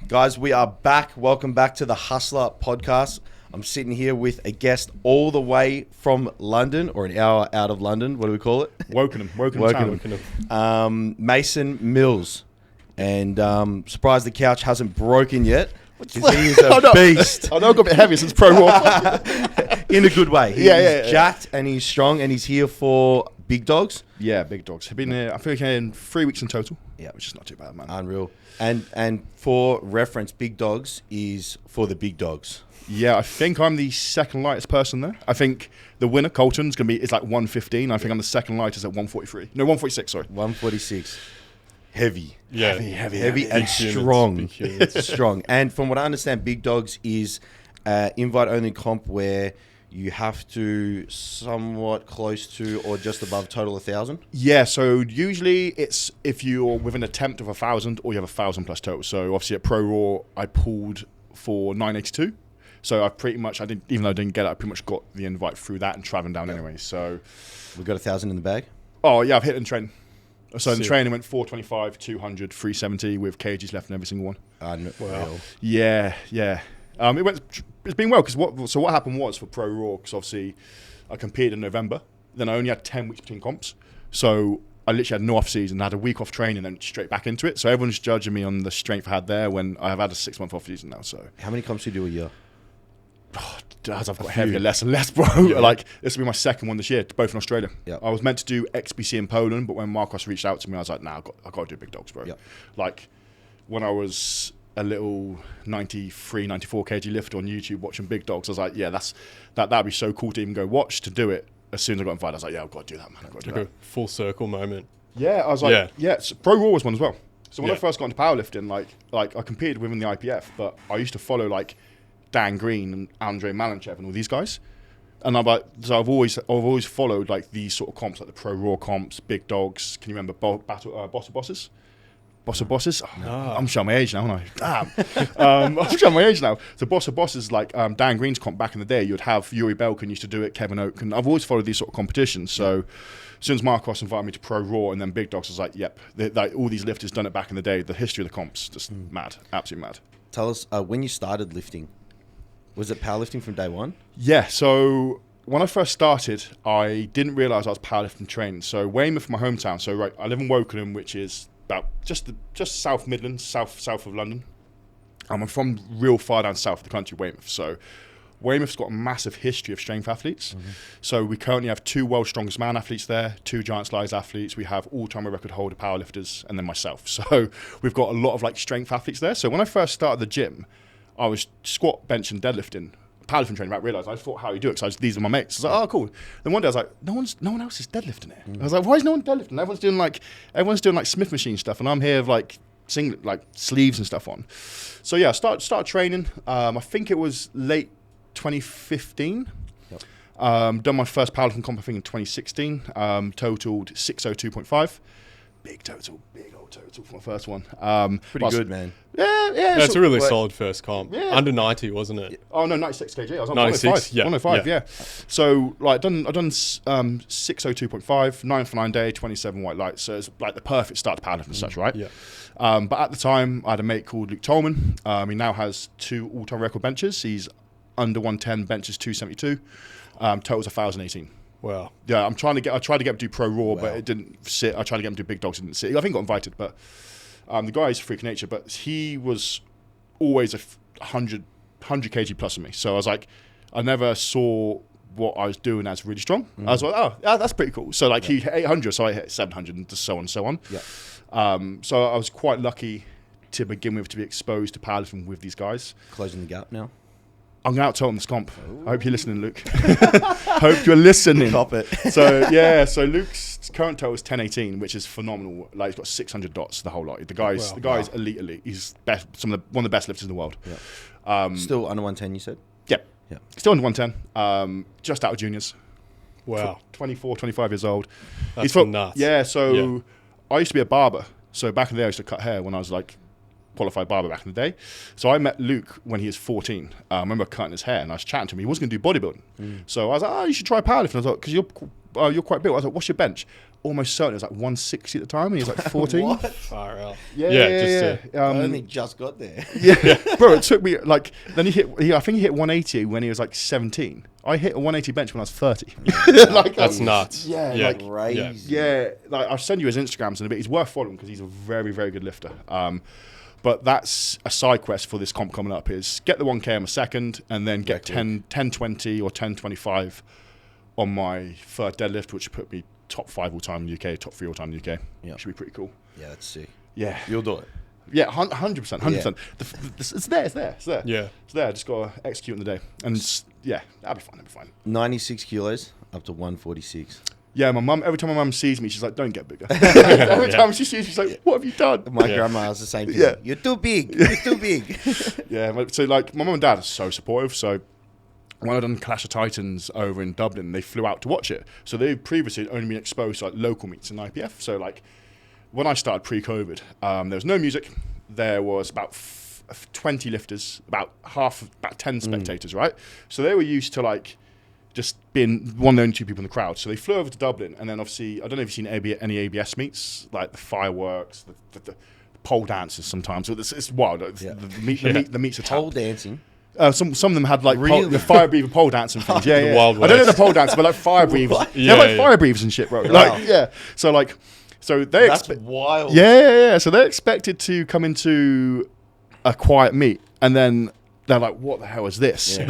Guys, we are back. Welcome back to the HUSLA podcast. I'm sitting here with a guest all the way from London, or an hour out of London. What do we call it? Wokenham. Mason Mills. And surprised the couch hasn't broken yet. He is a beast. I know I got a bit heavy since Pro War. In a good way. He's jacked and he's strong and he's here for Big Dogs. Yeah, Big Dogs. I've been here, I think, in 3 weeks in total. Yeah, which is not too bad, man. Unreal. And for reference, Big Dogs is for the big dogs. Yeah, I think I'm the second lightest person there. I think the winner, Colton's is like 115. I think I'm the second lightest at 143. No, 146, sorry. 146. Heavy. Yeah. Heavy and strong. Strong. And from what I understand, Big Dogs is invite-only comp where you have to somewhat close to or just above total 1,000? Yeah, so usually it's if you're within a tenth of 1,000 or you have 1,000 plus total. So obviously at Pro Raw, I pulled for 982. So I pretty much, even though I didn't get it, I pretty much got the invite through that and traveling down anyway. So we got 1,000 in the bag? Oh, yeah, I've hit in training. So in the training, went 425, 200, 370 with kgs left in every single one. Wow. Yeah. It's been well because what happened was for Pro Raw, because obviously I competed in November, then I only had 10 weeks between comps, so I literally had no off season, had a week off training, and straight back into it. So everyone's judging me on the strength I had there when I have had a 6 month off season now. So how many comps do you do a year? As I've got heavier, less and less, bro. Yeah. Like this will be my second one this year, both in Australia. Yep. I was meant to do XBC in Poland, but when Marcos reached out to me, I was like, nah, I got to do Big Dogs, bro. Yep. Like when I was a little 93, 94 kg lift on YouTube watching Big Dogs, I was like, yeah, that'd be so cool to even go watch. To do it as soon as I got invited, I was like, yeah, I've got to do that, man. I've got to do that. A full circle moment. Yeah, I was like, so Pro Raw was one as well. So when I first got into powerlifting, like I competed within the IPF, but I used to follow like Dan Green and Andrei Malinchev and all these guys. And I've always followed like these sort of comps, like the Pro Raw comps, Big Dogs. Can you remember Boss of Bosses? Boss of Bosses? Oh, no. I'm showing my age now, aren't I? Damn. I'm showing my age now. So Boss of Bosses, like Dan Green's comp back in the day, you'd have Yuri Belkin used to do it, Kevin Oak, and I've always followed these sort of competitions. So as soon as Marcos invited me to Pro Raw and then Big Dogs, I was like, yep, like all these lifters done it back in the day. The history of the comps, just mad, absolutely mad. Tell us, when you started lifting, was it powerlifting from day one? Yeah, so when I first started, I didn't realise I was powerlifting training. So Weymouth, my hometown. So I live in Wokenham, which is about just South Midlands, south of London. I'm from real far down south of the country, Weymouth. So Weymouth's got a massive history of strength athletes. Mm-hmm. So we currently have 2 world's strongest man athletes there, 2 giant slides athletes. We have all-time record holder powerlifters, and then myself. So we've got a lot of like strength athletes there. So when I first started the gym, I was squat, bench, and deadlifting, powerlifting training. I realised I thought how you do it because these are my mates. I was like, oh, cool. Then one day I was like, no one else is deadlifting here. I was like, why is no one deadlifting? Everyone's doing like Smith machine stuff, and I'm here with like singlet, like sleeves and stuff on. So yeah, I started training. I think it was late 2015. Yep. Done my first powerlifting comp I think in 2016. Totaled 602.5. Big old total for my first one. Pretty good, man. Yeah. That's a really solid first comp. Yeah. Under 90, wasn't it? Oh no, 96 kg. I was on 96, 105. Yeah. So like I've done 602.5, 9 for 9 day, 27 white lights. So it's like the perfect start to powerlifting and such, right? Yeah. But at the time, I had a mate called Luke Tolman. He now has 2 all-time record benches. He's under 110, benches 272, totals 1,018. Wow. Yeah, I tried to get him to do Pro Raw, but it didn't sit. I tried to get him to do Big Dogs, it didn't sit. I think he got invited, but the guy is a freak of nature, but he was always 100 kg plus of me. So I was like, I never saw what I was doing as really strong. I was like, oh, yeah, that's pretty cool. So like he hit 800, so I hit 700 and so on and so on. Yeah. So I was quite lucky to begin with to be exposed to powerlifting with these guys. Closing the gap now. I'm going to out-total this comp. I hope you're listening, Luke. Hope you're listening. Cop it. So Luke's current total is 1018, which is phenomenal. Like he's got 600 dots the whole lot. The guy's elite. He's one of the best lifters in the world. Yeah. Still under 110, you said? Yeah. Still under 110. Just out of juniors. Wow. 24, 25 years old. That's nuts. Yeah. So I used to be a barber. So back in the day, I used to cut hair when I was like qualified barber back in the day. So I met Luke when he was 14. I remember cutting his hair and I was chatting to him. He was going to do bodybuilding. So I was like, you should try powerlifting. I was like, because you're quite built. I was like, what's your bench? almost certain it was like 160 at the time, and he was like 14. What? Far out. Yeah. I only just got there. Yeah, bro, it took me like. Then I think he hit 180 when he was like 17. I hit a 180 bench when I was 30. Like, that's nuts. Yeah, yeah. like Crazy. yeah. Like I'll send you his Instagrams in a bit. He's worth following because he's a very, very good lifter. But that's a side quest for this comp coming up: is get the 1K on a second, and then get 10-20 or 10-25 on my third deadlift, which put me top 5 all time in the UK, top 3 all time in the UK. Yeah, should be pretty cool. Yeah, that's sick. Yeah, You'll do it. yeah, 100%. Yeah. It's there. Yeah. It's there. Just got to execute in the day, and yeah, that'll be fine. 96 kilos up to 146. Yeah, my mum. Every time my mum sees me, she's like, "Don't get bigger." Every time she sees me, she's like, "What have you done?" My grandma has the same thing. Yeah. You're too big. You're too big. Yeah, so like my mum and dad are so supportive. So when I done Clash of Titans over in Dublin, they flew out to watch it. So they've previously only been exposed to like local meets in IPF. So like when I started pre-COVID, there was no music. There was about 20 lifters, about 10 spectators, right? So they were used to like just being one of the only 2 people in the crowd. So they flew over to Dublin, and then obviously, I don't know if you've seen any ABS meets, like the fireworks, the pole dances sometimes. It's wild. The meets are Pole tapped. dancing. Some of them had like Really? the fire breather pole dance and things. Yeah, The yeah. Wild I don't know West. the pole dance, but like fire breathers. Yeah, They're like yeah. fire breathers and shit, bro. Wow. Like, yeah. So they That's wild. yeah. So they're expected to come into a quiet meet, and then they're like, "What the hell is this?" Yeah.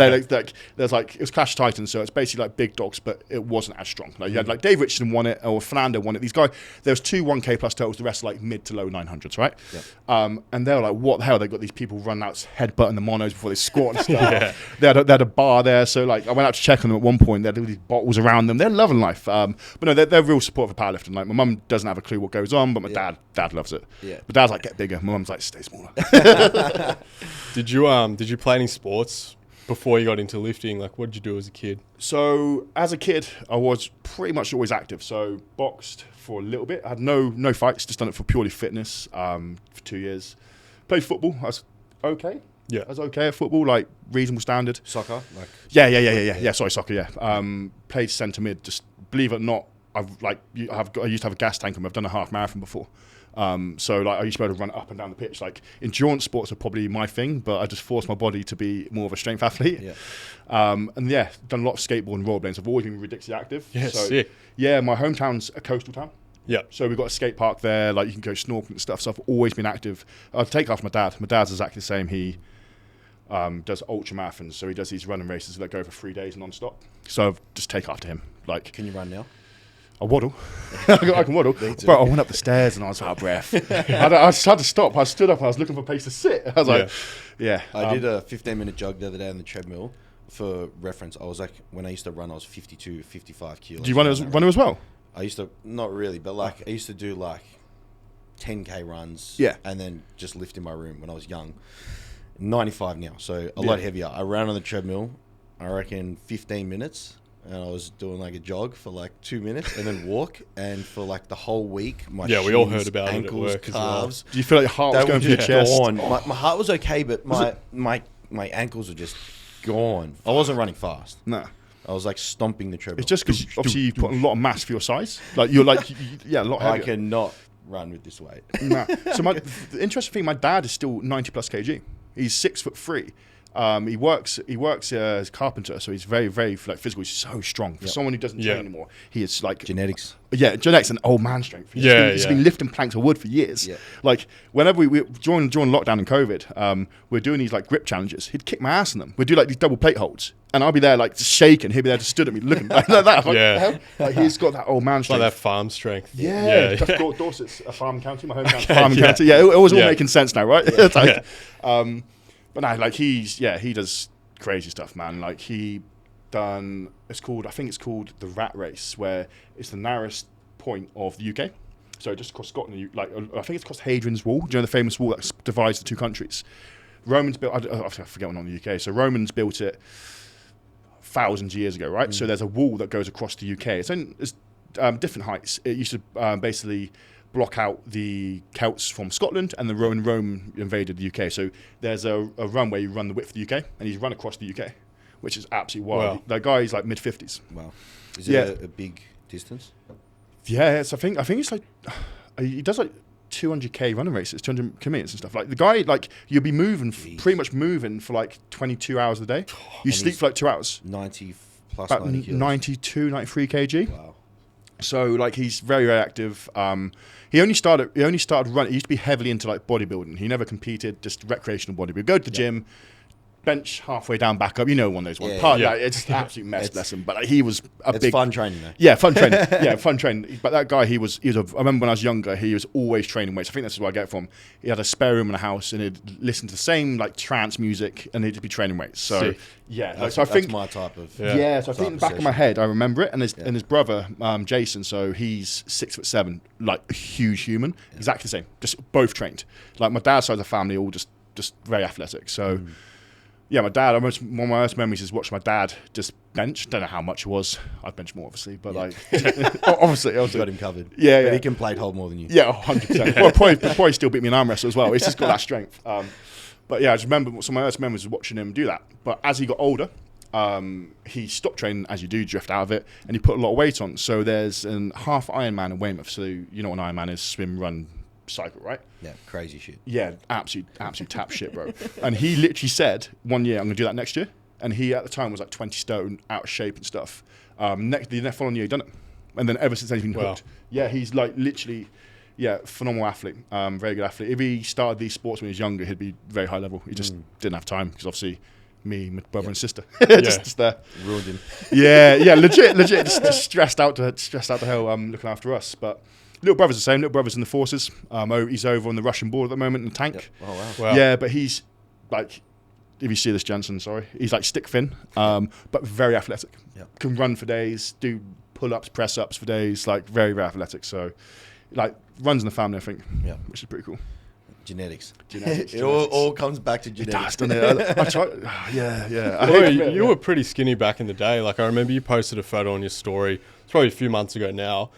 There's like it was Clash of Titans, so it's basically like big dogs, but it wasn't as strong. Like you had like Dave Richardson won it, or Fernando won it. These guys, there was 2 1K plus totals. The rest are like mid to low 900s, right? Yep. And they were like, "What the hell?" They got these people running out headbutting the monos before they squat and stuff. Yeah. They had a bar there, so like I went out to check on them at one point. They had all these bottles around them. They're loving life. But no, they're real support for powerlifting. Like my mum doesn't have a clue what goes on, but my dad loves it. Yeah. My dad's like, "Get bigger." My mum's like, "Stay smaller." Did you play any sports before you got into lifting? Like, what did you do as a kid? So as a kid, I was pretty much always active. So boxed for a little bit. I had no fights. Just done it for purely fitness for 2 years. Played football. I was okay. Yeah. I was okay at football, like reasonable standard. Soccer. Like. Yeah. Sorry, soccer. Yeah. Played centre mid. Just believe it or not, I used to have a gas tank on me. I've done a half marathon before. So like I used to be able to run up and down the pitch. Like endurance sports are probably my thing, but I just forced my body to be more of a strength athlete. Yeah. And yeah, done a lot of skateboard and rollerblades. I've always been ridiculously active. Yeah, so, sick. yeah, my hometown's a coastal town. Yeah. So we've got a skate park there, like you can go snorkeling and stuff. So I've always been active. I'll take after my dad. My dad's exactly the same. He does ultra marathons, so he does these running races that go for 3 days non-stop. So I've just take after him. Like, Can you run now? I waddle. I can waddle. But I went up the stairs and I was out of breath. I just had to stop. I stood up. I was looking for a place to sit. I was like, yeah. I did a 15-minute jog the other day on the treadmill. For reference, I was like, when I used to run, I was 52, 55 kilos. Do you run as well? I used to, not really, but like, I used to do like 10K runs. Yeah. And then just lift in my room when I was young. 95 now, so a lot heavier. I ran on the treadmill, I reckon 15 minutes. And I was doing like a jog for like 2 minutes and then walk. And for like the whole week, my We all shins, heard about it at ankles, work as well. calves. Do you feel like your heart was They going were through your just chest? gone. My heart was okay, but my ankles were just gone. I wasn't running fast. No. I was like stomping the treadmill. It's just because obviously you put a lot of mass for your size. Like you're like, a lot I heavier. cannot run with this weight. Nah. So the interesting thing, my dad is still 90 plus kg. He's 6'3". He works as a carpenter, so he's very, very like physical. He's so strong. For someone who doesn't train anymore, he is like Genetics. Yeah, genetics and old man strength. He's been lifting planks of wood for years. Yeah. Like whenever we during lockdown and COVID, we're doing these like grip challenges. He'd kick my ass in them. We'd do like these double plate holds, and I'll be there like just shaking. He'd be there just stood at me looking like that. Like, like he's got that old man strength. Like that farm strength. Yeah. Dorset's a farm county, my hometown farm county. Yeah, it was all making sense now, right? It's like, but no, like he does crazy stuff, man. Like he done, I think it's called the Rat Race, where it's the narrowest point of the UK. So just across Scotland, like I think it's across Hadrian's Wall. Do you know the famous wall that divides the two countries? Romans built, I forget one on the UK. So Romans built it thousands of years ago, right? So there's a wall that goes across the UK. It's different heights. It used to basically block out the Celts from Scotland, and Rome invaded the UK. So there's a run where you run the width of the UK, and he's run across the UK, which is absolutely wild. Wow. That guy is like mid-50s. Wow. Is it a big distance? Yeah, so I think it's like he does like 200k running races, 200 kilometers and stuff. Like the guy, like you'll be moving, pretty much moving for like 22 hours a day. You sleep for like 2 hours. 90 plus About 90 kilos. 92, 93 kg. Wow. So like he's very, very active. He only started running. He used to be heavily into like bodybuilding. He never competed, just recreational bodybuilding. Go to the gym, bench halfway down, back up. You know, one of those ones. Like, it's an absolute mess lesson. But like, he was it's fun training though. Yeah, fun training. Yeah, fun training. But that guy, he was. I remember when I was younger, he was always training weights. I think that's where I get it from. He had a spare room in the house, and he'd listen to the same like trance music, and he'd be training weights. So yeah, so I think that's my type of. Yeah, so I think in the back of my head, I remember it, and his brother, Jason. So he's 6'7", like a huge human, exactly the same. Just both trained. Like my dad's side of the family, all just very athletic. So. Yeah, my dad, one of my first memories is watching my dad just bench. Don't know how much it was. I bench more, obviously, but like, obviously. Got him covered. Yeah, but he can plate hold more than you. Yeah, 100%. Well, probably still beat me in arm wrestle as well. He's just got that strength. But yeah, I just remember some of my first memories was watching him do that. But as he got older, he stopped training, as you do, drift out of it, and he put a lot of weight on. So there's an half Ironman in Weymouth. So you know what an Ironman is: swim, run, cycle, right? Yeah, crazy shit. Yeah, absolute tap shit, bro. And he literally said, 1 year, I'm going to do that next year. And he, at the time, was like 20 stone, out of shape and stuff. The following year, he done it. And then ever since then, he's been hooked. Yeah, he's like literally, phenomenal athlete, very good athlete. If he started these sports when he was younger, he'd be very high level. He just didn't have time because obviously me, my brother and sister, just there. Ruined him. Yeah, legit, just stressed out to hell, looking after us. But little brother's the same. Little brother's in the forces. He's over on the Russian border at the moment in the tank. Yep. Oh wow. Yeah, but he's like, if you see this, Jensen, sorry, he's like stick thin, but very athletic. Yep. Can run for days, do pull-ups, press-ups for days. Like very, very athletic. So, like runs in the family, I think. Yeah, which is pretty cool. Genetics. It all comes back to genetics. It does, doesn't it? I try, yeah. Well, you were pretty skinny back in the day. Like I remember you posted a photo on your story. It's probably a few months ago now.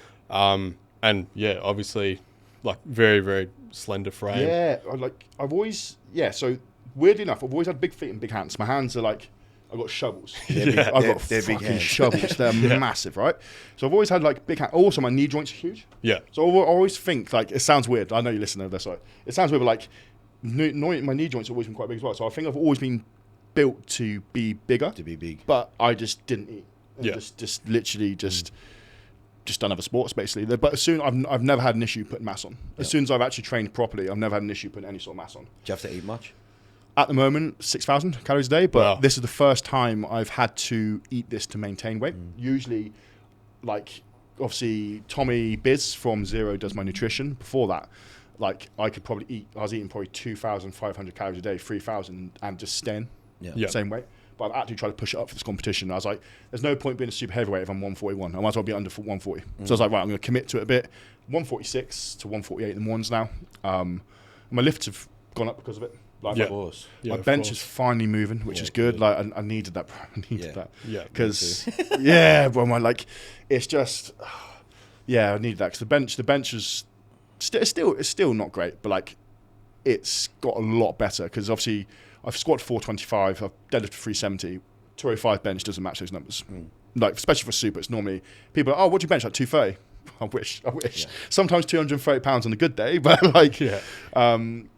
And yeah, obviously, like very, very slender frame. Yeah, so weirdly enough, I've always had big feet and big hands. My hands are like, I've got shovels. I've got fucking shovels. They're massive, right? So I've always had like big hands. Also, my knee joints are huge. Yeah. So I always think, like, it sounds weird. I know you listen over there, so it sounds weird, but like, my knee joints have always been quite big as well. So I think I've always been built to be bigger. To be big. But I just didn't eat. Just literally just done other sports basically. But as soon I've never had an issue putting mass on. As soon as I've actually trained properly, I've never had an issue putting any sort of mass on. Do you have to eat much? At the moment, 6,000 calories a day, but this is the first time I've had to eat this to maintain weight. Usually, like obviously Tommy Biz from Zero does my nutrition. Before that, like I was eating probably 2,500 calories a day, 3,000, and just staying same weight. But I've actually tried to push it up for this competition. I was like, there's no point being a super heavyweight if I'm 141. I might as well be under 140. So I was like, right, I'm going to commit to it a bit. 146 to 148 in the mornings now. My lifts have gone up because of it. Like of course. My bench is finally moving, which is good. Like I needed that. I needed that. Yeah. Because bro, it's just I need that because the bench is still not great, but like it's got a lot better because obviously I've squatted 425, I've deadlifted 370, 205 bench doesn't match those numbers. Like especially for super, it's normally people are, oh, what do you bench like 230? I wish. Yeah. Sometimes 230 pounds on a good day, but like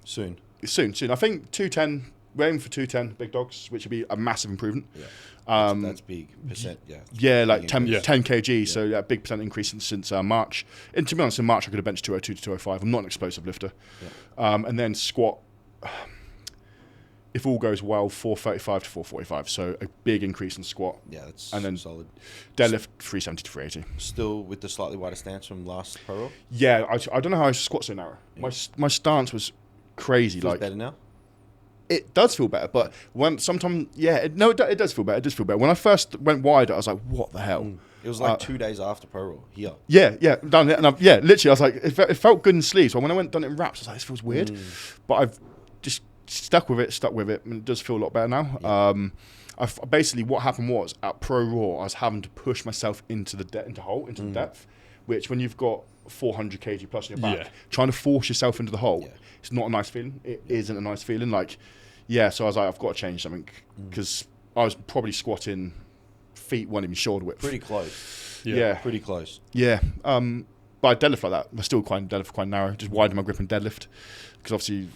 soon. I think 210. We're aiming for 210 big dogs, which would be a massive improvement. Yeah, that's big percent. Yeah, like 10 kg. Yeah. So big percent increase since March. And to be honest, in March I could have benched 202 to 205. I'm not an explosive lifter. Yeah. And then squat, if all goes well, 435 to 445. So a big increase in squat. Yeah, that's and then solid. Deadlift 370 to 380. Still with the slightly wider stance from last pro roll? Yeah, I don't know how I squat so narrow. Yeah. My stance was crazy. Feels better now? It does feel better, but when sometimes, it does feel better. It does feel better. When I first went wider, I was like, what the hell? It was like 2 days after pro roll here. Yeah, done it. And literally, I was like, it felt good in sleeves. So when I went done it in wraps, I was like, this feels weird. But I've just stuck with it, and it does feel a lot better now. Yeah. Basically, what happened was, at Pro Raw, I was having to push myself into the depth, which when you've got 400 kg plus in your back, trying to force yourself into the hole, it's not a nice feeling. It isn't a nice feeling. Like, so I was like, I've got to change something, because I was probably squatting, feet weren't even shoulder width. Pretty close. Yeah. Pretty close. Yeah. but I deadlift like that. I'm still quite narrow. Just widen my grip and deadlift, because obviously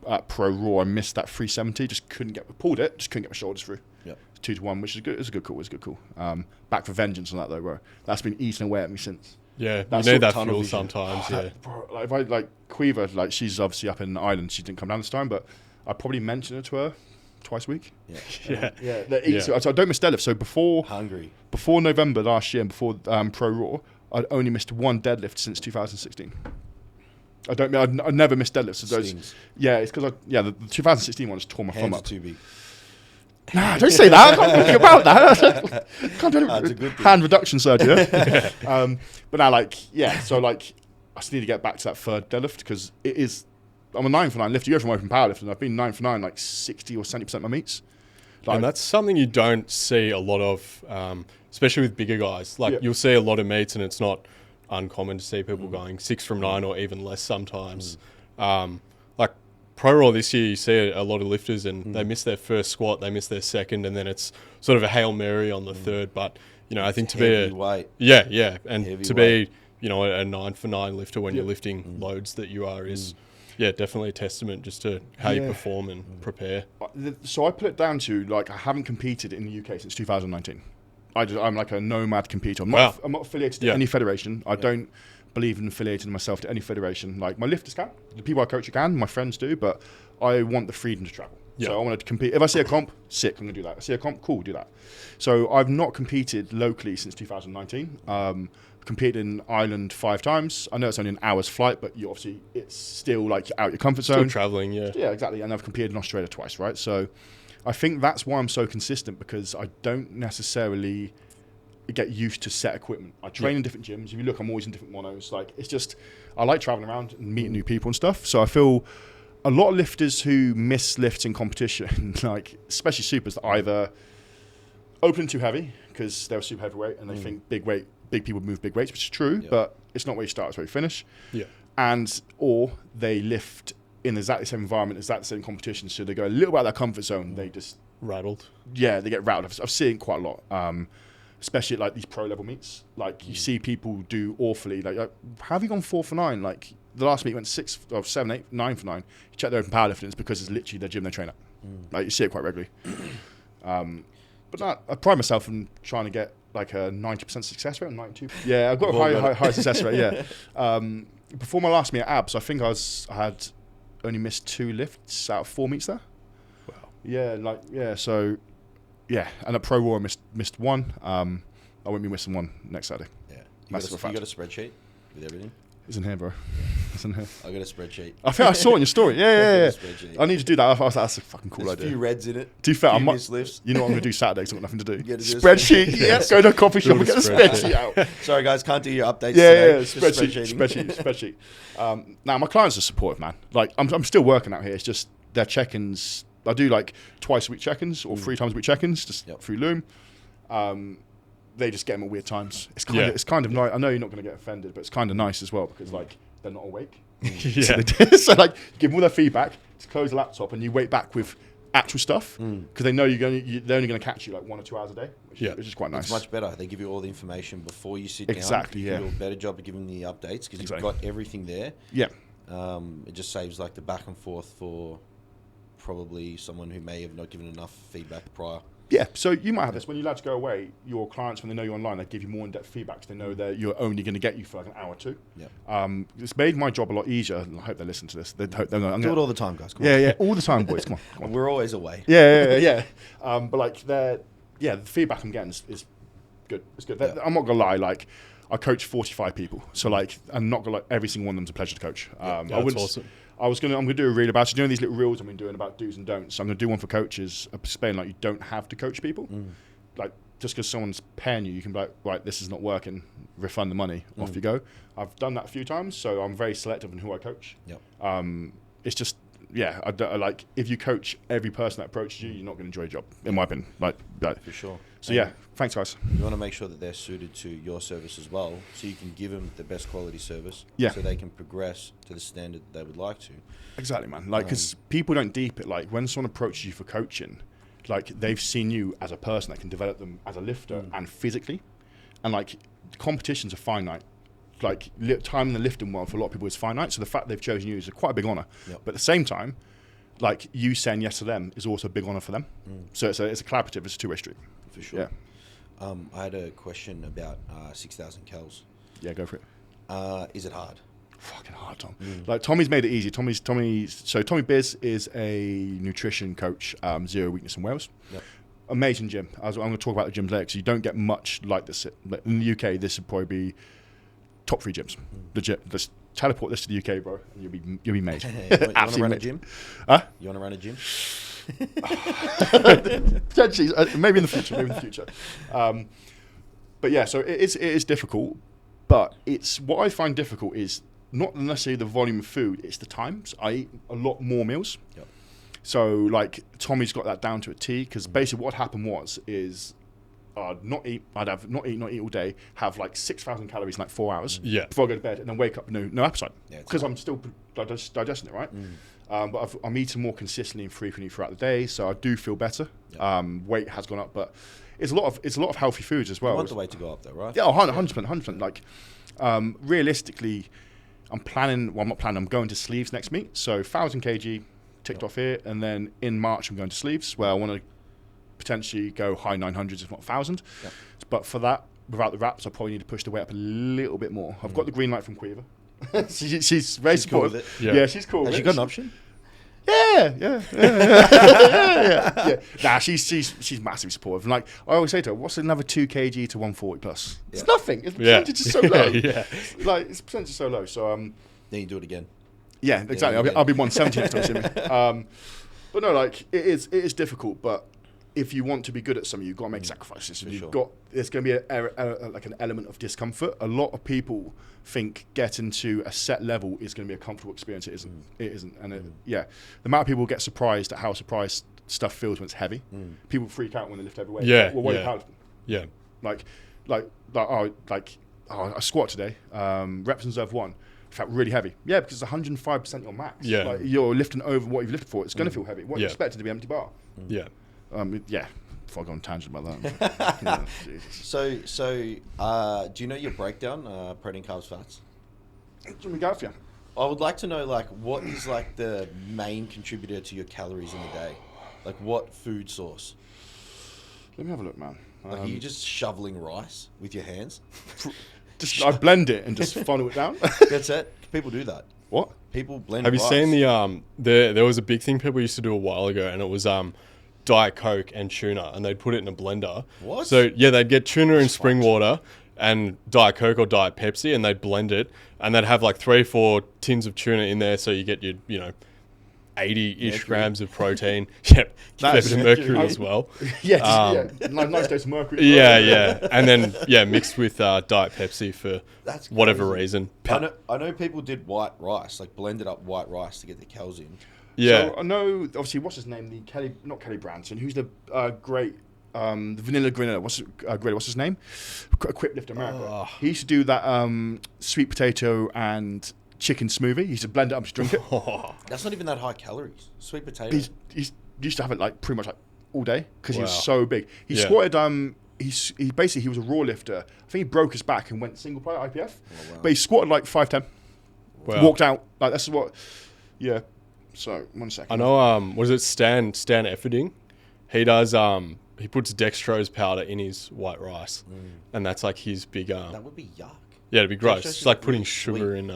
at Pro Raw I missed that 370. Just couldn't get my shoulders through. Yeah, 2-to-1, which is good. It's a good call. Back for vengeance on that though, bro. That's been eating away at me since. Yeah, you need that fuel sometimes. Bro, like if I like Quiver, like she's obviously up in Ireland. She didn't come down this time, but I probably mention it to her twice a week. Yeah. So I don't miss deadlift. So before November last year and before Pro Raw, I'd only missed one deadlift since 2016. I'd never missed deadlifts. So it's because the 2016 one just tore my thumb up. Too big. Nah, don't say that. I can't think about that. Can't do hand reduction surgery. But now, so I still need to get back to that third deadlift, because it is. I'm a 9 for 9 lifter. You go from open powerlifting, and I've been 9 for 9 like 60 or 70% of my meets. And that's something you don't see a lot of, especially with bigger guys. You'll see a lot of meets, and it's not uncommon to see people going 6 from 9 or even less sometimes. Pro Raw this year, you see a lot of lifters, and they miss their first squat, they miss their second, and then it's sort of a Hail Mary on the third. But, I think to be a 9 for 9 lifter when you're lifting loads that you are is definitely a testament just to how you perform and prepare. So I put it down to, I haven't competed in the UK since 2019. I'm like a nomad competitor. I'm not affiliated to any federation. I don't believe in affiliating myself to any federation. Like, my lifters can, the people I coach can, my friends do, but I want the freedom to travel. So I want to compete. If I see a comp, sick, I'm going to do that. I see a comp, cool, do that. So I've not competed locally since 2019. Competed in Ireland 5 times. I know it's only an hour's flight, but it's still out your comfort zone. Still traveling, yeah. Yeah, exactly. And I've competed in Australia twice, right? So I think that's why I'm so consistent, because I don't necessarily get used to set equipment. I train in different gyms. If you look, I'm always in different monos. It's just, I like traveling around and meeting new people and stuff. So I feel a lot of lifters who miss lifts in competition, especially supers, that either open too heavy because they're a super heavyweight and they think big people move big weights, which is true, but it's not where you start, it's where you finish. Yeah. Or they lift in exactly the same environment, exactly the same competition, so they go a little bit out of their comfort zone. They just rattled. Yeah, they get rattled. I've seen it quite a lot. Especially at these pro level meets, you see people do awfully. How have you gone 4 for 9? The last meet went 6 or 7, 8, 9 for 9. You check their open powerlifting, it's because it's literally their gym they train at. You see it quite regularly. But no, I pride myself in trying to get a 90% success rate, 92%. Yeah, I've got a high success rate. Yeah. Before my last meet at Abs, I think I had only missed 2 lifts out of 4 meets there. Wow. Yeah, So. Yeah, and at Pro Raw I missed 1. I won't be missing 1 next Saturday. Yeah, you got a spreadsheet with everything? It's in here, bro. It's in here. I got a spreadsheet. I think I saw it in your story. Yeah. I need to do that. I was like, that's a fucking cool idea. There's a few reds in it. Too fair. You know what I'm going to do Saturday because I've got nothing to do. Spreadsheet. Yes, go to a coffee shop and get a spreadsheet out. Sorry, guys, can't do your updates today. Spreadsheet. Now, my clients are supportive, man. I'm still working out here. It's just their check-ins. I do twice a week check-ins or 3 times a week check-ins just through Loom. They just get them at weird times. It's kind of nice. I know you're not going to get offended, but it's kind of nice as well because they're not awake. So you give them all their feedback, just close the laptop, and you wait back with actual stuff because they know they're only going to catch you 1 or 2 hours a day, which is quite nice. It's much better. They give you all the information before you sit down. Exactly. You do a better job of giving the updates because you've got everything there. Yeah. It just saves the back and forth for probably someone who may have not given enough feedback prior. Yeah, so you might have this. When you're allowed to go away, your clients, when they know you're online, they give you more in-depth feedback because they know that you're only going to get you for an hour or 2. Yeah. It's made my job a lot easier, and I hope they listen to this. Do it all the time, guys. Come on. All the time, boys. Come on. We're always away. Yeah. But the feedback I'm getting is good. It's good. Yeah. I'm not going to lie, I coach 45 people, so I'm not going to every single one of them's a pleasure to coach. That's awesome. I'm gonna do a reel about these little reels I've been doing about do's and don'ts. So I'm gonna do one for coaches, explain you don't have to coach people. Just because someone's paying you, you can be like, right, this is not working, refund the money, off you go. I've done that a few times, so I'm very selective in who I coach. Yep. It's just if you coach every person that approaches you, you're not going to enjoy your job, in my opinion. For sure. So thanks guys. You want to make sure that they're suited to your service as well, so you can give them the best quality service. So they can progress to the standard they would like to. Exactly, man. Because people don't deep it. When someone approaches you for coaching, they've seen you as a person that can develop them as a lifter and physically, and competitions are finite. like time in the lifting world for a lot of people is finite. So the fact they've chosen you is quite a big honor. Yep. But at the same time, like you saying yes to them is also a big honor for them. So it's a collaborative, it's a two-way street. For sure. Yeah. I had a question about 6,000 calories. Yeah, go for it. Is it hard? Fucking hard, Tom. Like Tommy's made it easy. So Tommy Biz is a nutrition coach, Zero Weakness in Wales. Yep. Amazing gym. I'm going to talk about the gyms later because you don't get much like this. In the UK, this would probably be top 3 gyms. Legit. Just teleport this to the UK, bro, and you'll be made. You want to run a gym? Huh? You want to run a gym? Potentially, maybe in the future. But yeah, so it is difficult. But it's what I find difficult is not necessarily the volume of food; it's the times. I eat a lot more meals. Yep. So like Tommy's got that down to a T because basically what happened is I'd not eat all day, have like 6,000 calories in like 4 hours before I go to bed, and then wake up no appetite because I'm still digesting it, right? But I'm eating more consistently and frequently throughout the day, so I do feel better. Yep. Weight has gone up, but it's a lot of healthy foods as well. You want the weight to go up though, right? Yeah, 100%. Like realistically, I'm going to sleeves next meet, so 1,000 kg ticked off here, and then in March I'm going to sleeves where I want to potentially go high 900s if not 1,000. Yep. But for that, without the wraps, I probably need to push the weight up a little bit more. I've got the green light from Quiver. she's very supportive. Cool with it. Yeah, she's cool. Has she got an option? Yeah. Nah, she's massively supportive. And like I always say to her, what's another 2 kg to 140 plus? It's nothing. It's percentage is so low. Like it's percentage is so low. So then you do it again. Yeah, exactly. I'll be 170 next time. But no, like it is difficult. But if you want to be good at something, you've got to make sacrifices. There's going to be like an element of discomfort. A lot of people think getting to a set level is going to be a comfortable experience. It isn't. It isn't. And the amount of people get surprised at how surprised stuff feels when it's heavy. People freak out when they lift heavy weight. Yeah. Well, what are you powerlifting? Yeah. I squat today. Reps in reserve 1. Felt really heavy. Yeah, because it's 105% your max. Yeah. Like you're lifting over what you've lifted for. It's going to feel heavy. What you expect it to be empty bar. Yeah. Before I go on a tangent about that. So, do you know your breakdown, protein, carbs, fats? Let me go for you. I would like to know, like, what is like the main contributor to your calories in the day? Like, what food source? Let me have a look, man. Like, are you just shoveling rice with your hands? I blend it and just funnel it down. That's it. People do that. What? People blend. Have you rice. seen there was a big thing people used to do a while ago, and it was Diet Coke and tuna, and they'd put it in a blender. What? So yeah, they'd get tuna in spring water and Diet Coke or Diet Pepsi, and they'd blend it, and they'd have like 3 or 4 tins of tuna in there, so you get your 80-ish grams of protein. Yep, a bit of mercury as well. Nice dose of mercury. Yeah, and then mixed with Diet Pepsi for whatever reason. I know people did white rice, like blended up white rice to get the calories in. Yeah. So I know, obviously, what's his name? Not Kelly Branson. Who's the great, the vanilla griller? What's his name? Quick Lift America. He used to do that sweet potato and chicken smoothie. He used to blend it up to drink it. That's not even that high calories. Sweet potato. He used to have it like pretty much like all day because he was so big. He squatted. He was a raw lifter. I think he broke his back and went single player IPF. Oh, wow. But he squatted like 5'10". Wow. Walked out like that's what. Yeah. So 1 second. I know. Was it Stan Efferding? He does. He puts dextrose powder in his white rice, and that's like his big. That would be yuck. Yeah, it'd be gross. It's like putting sugar in.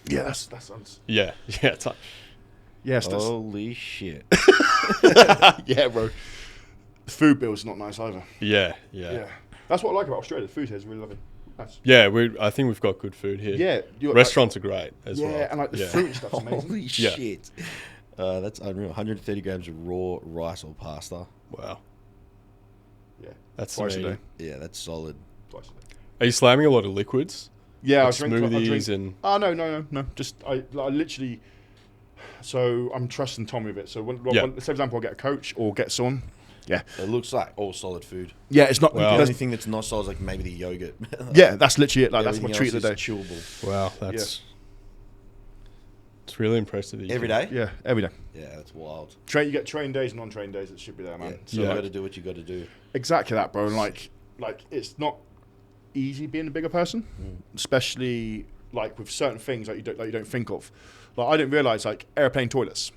Yeah, that sounds. Yeah. It's like, yes. Holy shit. Yeah, bro. The food bill's not nice either. Yeah. That's what I like about Australia. The food here is really lovely. Nice. Yeah, I think we've got good food here. Yeah, restaurants are great as well. Yeah, and like the fruit and stuff's amazing. Holy shit. That's unreal. 130 grams of raw rice or pasta. Wow. Yeah. That's twice a day. Yeah, that's solid. Twice a day. Are you slamming a lot of liquids? Yeah, like smoothies and. Oh no. Just I literally. So I'm trusting Tommy with it. So when say for example, I get a coach or get someone. Yeah. It looks like all solid food. Yeah, it's not. The only thing that's not solid is like maybe the yogurt. Yeah, that's literally it. Like that's my treat of the day. Chewable. Wow, that's. It's really impressive. Every day? Yeah, every day. Yeah, that's wild. You get train days and non-train days. It should be there, man. Yeah, so you got to do what you got to do. Exactly that, bro. And like it's not. easy being a bigger person, especially like with certain things that you don't think of. Like I didn't realize like airplane toilets.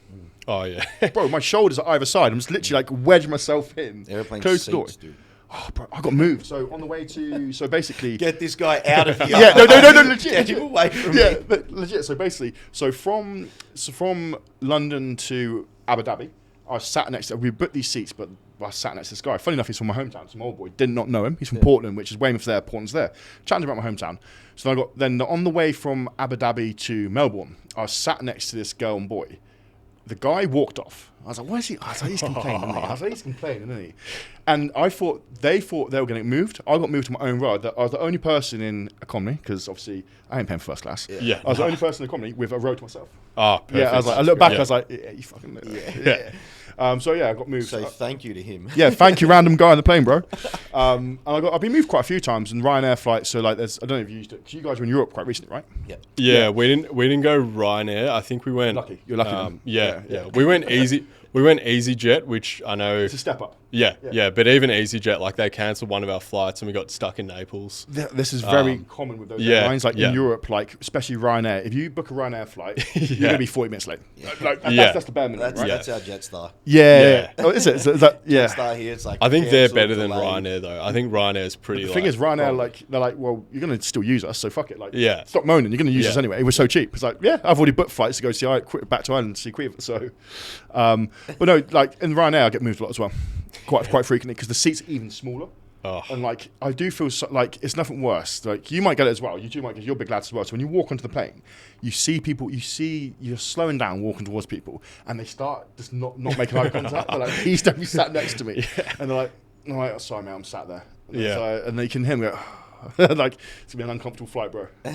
Oh yeah, Bro, my shoulders are either side. I'm just literally like wedging myself in. Airplane close the door. seats, dude. Oh, bro, I got moved. So on the way to, so basically, Get this guy out of here. yeah, no, legit. Get him away from Yeah, me. but legit. So basically, from London to Abu Dhabi, I sat next to. We booked these seats, but I sat next to this guy. Funny enough, he's from my hometown. Some old boy. Did not know him. He's from Portland, which is Weymouth there. Portland's there. Chatting about my hometown. So I got then on the way from Abu Dhabi to Melbourne, I was sat next to this girl and boy. The guy walked off. I was like, "What is he?" I was like, "He's complaining." Isn't he? I was like, "He's complaining, isn't he?" And they thought they were getting moved. I got moved to my own ride. I was the only person in economy because obviously I ain't paying for first class. Yeah. I was the only person in economy with a row to myself. Oh, perfect. Yeah, I was like, I look back, I was like, "Yeah, you fucking know." Yeah. So yeah, I got moved. So thank you to him. Yeah, thank you, random guy on the plane, bro. And I've been moved quite a few times in Ryanair flights. So like, I don't know if you used it. 'Cause you guys were in Europe quite recently, right? Yeah. Yeah, we didn't go Ryanair. I think we went. Lucky. You're lucky then. Yeah. Yeah. We went easy. We went EasyJet, which I know. It's a step up. Yeah. But even EasyJet, like they cancelled one of our flights and we got stuck in Naples. This is very common with those airlines, like in Europe, like especially Ryanair. If you book a Ryanair flight, you're gonna be 40 minutes late. Like, that's the bare minimum, right? That's our Jetstar. Yeah. Oh, is it? Is that, yeah. Jetstar here, it's like I think they're cancelled, better than delayed. Ryanair though. I think Ryanair's pretty. The thing is, Ryanair, they're like, well, you're gonna still use us, so fuck it. Like, stop moaning. You're gonna use us anyway. It was so cheap. It's like, yeah, I've already booked flights to go see back to Ireland to see Quiver. So, but no, like in Ryanair, I get moved a lot as well, quite frequently because the seats are even smaller. Oh. And like, I do feel like it's nothing worse. Like you might get it as well. You two might get. You're big lads as well. So when you walk onto the plane, you see people. You're slowing down, walking towards people, and they start just not making eye contact. They're like, please don't be sat next to me. And they're like, oh, sorry, mate, I'm sat there. And and they can hear me go, like it's gonna be an uncomfortable flight, bro. I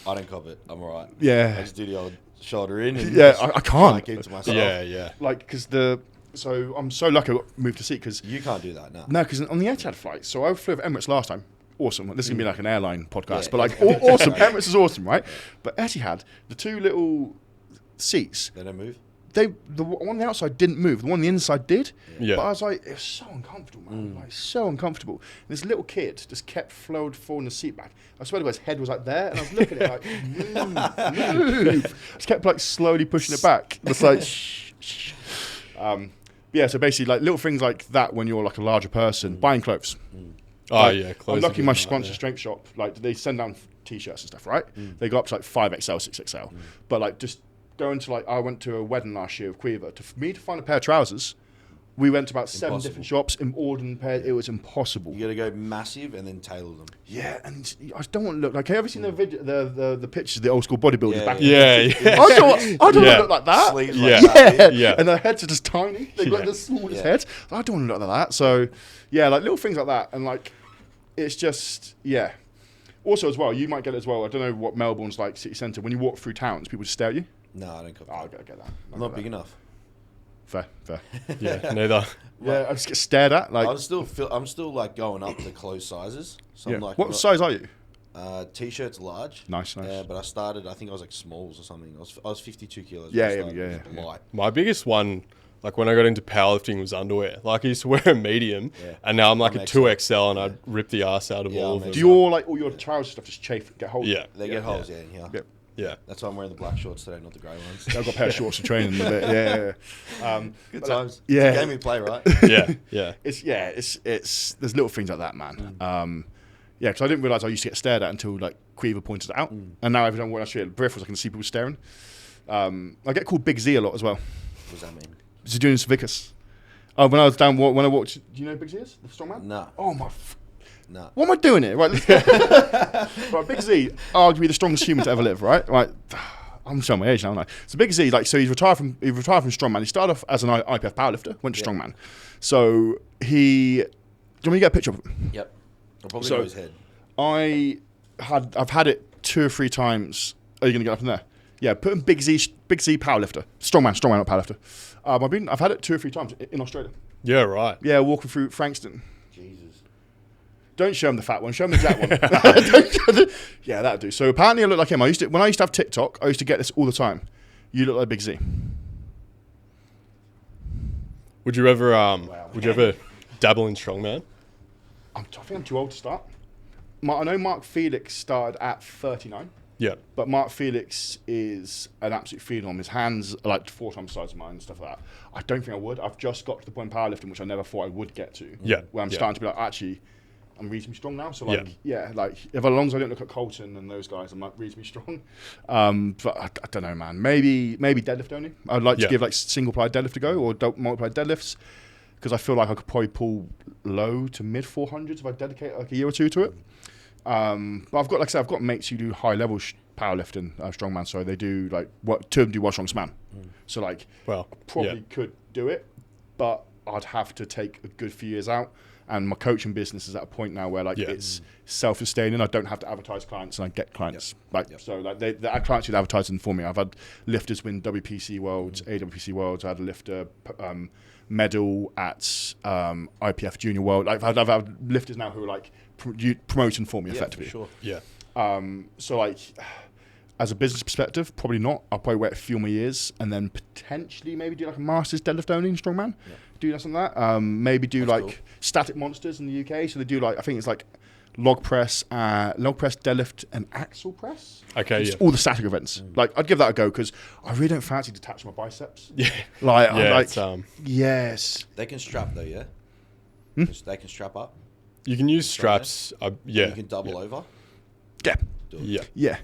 don't cop it. I'm alright. Yeah. I just do the old shoulder in. And I can't. keep to myself. Yeah. Like because so I'm so lucky I got moved to seat because You can't do that now. no, because on the Etihad flight, so I flew with Emirates last time. Awesome. This is gonna be like an airline podcast, Yeah, but like yeah. awesome. Emirates is awesome, right? But Etihad, the two little seats, They don't move. the one on the outside didn't move. The one on the inside did. Yeah. But I was like, it was so uncomfortable, man. Like so uncomfortable. And this little kid just kept falling the seat back. I swear to God, his head was like there, and I was looking at it like, move. Just kept like slowly pushing it back. It's like, shh. Yeah. So basically, like little things like that when you're like a larger person, buying clothes. Oh Like, yeah. I'm lucky my sponsor sponsor strength shop, like they send down t-shirts and stuff, right? They go up to like 5XL, 6XL. But like just going to like, I went to a wedding last year with Quiver. For me to find a pair of trousers, we went to about 7 different shops and ordered a pair. It was impossible. You got to go massive and then tailor them. Yeah, and I just don't want to look like. Have you ever seen the video, the pictures of the old school bodybuilders Yeah. back? Yeah. I don't want to look like that. Sleeves Yeah. like that. Yeah. And their heads are just tiny. They've got the smallest heads. I don't want to look like that. So, yeah, like little things like that. And like, it's just, yeah. Also, as well, you might get it as well. I don't know what Melbourne's like, city centre. When you walk through towns, people just stare at you. No, I don't cop Oh, I that. get that. I'm not big enough. Fair. Yeah. Neither. Yeah, I just get stared at. Like, I'm still like going up to close sizes. So yeah. I'm like, What size are you? T-shirts large. Nice. But I think I was like smalls or something. I was 52 kilos. Yeah, when I started. yeah. It was light. My biggest one, like when I got into powerlifting, was underwear. Like I used to wear a medium, and now I'm like I'm a XL. 2XL, and I'd rip the ass out of Yeah, all of I'm them. Do your like all your trouser stuff just chafe, get hold? Yeah. They get holes, in here. Yep. Yeah. That's why I'm wearing the black shorts today, not the grey ones. I've got a pair of shorts to train in a bit. Yeah. Good times. yeah. It's a game we play, right? Yeah. It's there's little things like that, man. Yeah, because I didn't realise I used to get stared at until like Quiver pointed it out, and now every time when I shoot at peripherals, I can see people staring. I get called Big Z a lot as well. What does that mean? So doing Vicus. When I was down, when I walked, do you know Big Z is the strongman? No. Oh my. No. What am I doing here? Right, let's go. Right, Big Z, arguably the strongest human to ever live. Right. I'm showing my age now, aren't I? So Big Z, like, so he's retired from strongman. He started off as an IPF powerlifter, went to strongman. So do you want me to get a picture of him? Yep. I'll probably know his head. I've had it 2 or 3 times. Are you going to get up in there? Yeah, put in Big Z powerlifter. Strongman, not powerlifter. I've had it 2 or 3 times in Australia. Yeah, right. Yeah, walking through Frankston. Jesus. Don't show him the fat one. Show him the jack one. Don't show yeah, that'll do. So apparently I look like him. When I used to have TikTok, I used to get this all the time. You look like Big Z. Would you ever dabble in strongman? I think I'm too old to start. I know Mark Felix started at 39. Yeah. But Mark Felix is an absolute phenom. His hands are like 4 times the size of mine and stuff like that. I don't think I would. I've just got to the point in powerlifting, which I never thought I would get to. Yeah. Where I'm starting to be like, actually, I'm reasonably strong now. So like, like if as long as I don't look at Colton and those guys, I'm like reasonably strong. But I don't know, man. Maybe deadlift only. I'd like to give like single ply deadlift a go or multiply deadlifts, because I feel like I could probably pull low to mid 400s if I dedicate like a year or two to it. But I've got, like I said, I've got mates who do high level powerlifting, strongman. So they do like two of them do World's Strongest Man. So like, I probably could do it, but I'd have to take a good few years out. And my coaching business is at a point now where like it's self-sustaining. I don't have to advertise clients, and I get clients. So like they clients who advertise them for me. I've had lifters win WPC Worlds, AWPC Worlds. I had a lifter medal at IPF Junior World. Like I've had lifters now who are like promoting for me effectively. For sure. Yeah. So like, as a business perspective, probably not. I'll probably wait a few more years and then potentially maybe do like a master's deadlift only in strongman. Yeah. Do something like that. Maybe do That's like static monsters in the UK. So they do like, I think it's like log press, deadlift, and axle press. Okay, it's all the static events. Like I'd give that a go because I really don't fancy detaching my biceps. Yeah. Like, yes. They can strap though, yeah? They can strap up. You can use straps. Yeah. You can double over. Yeah. Yeah.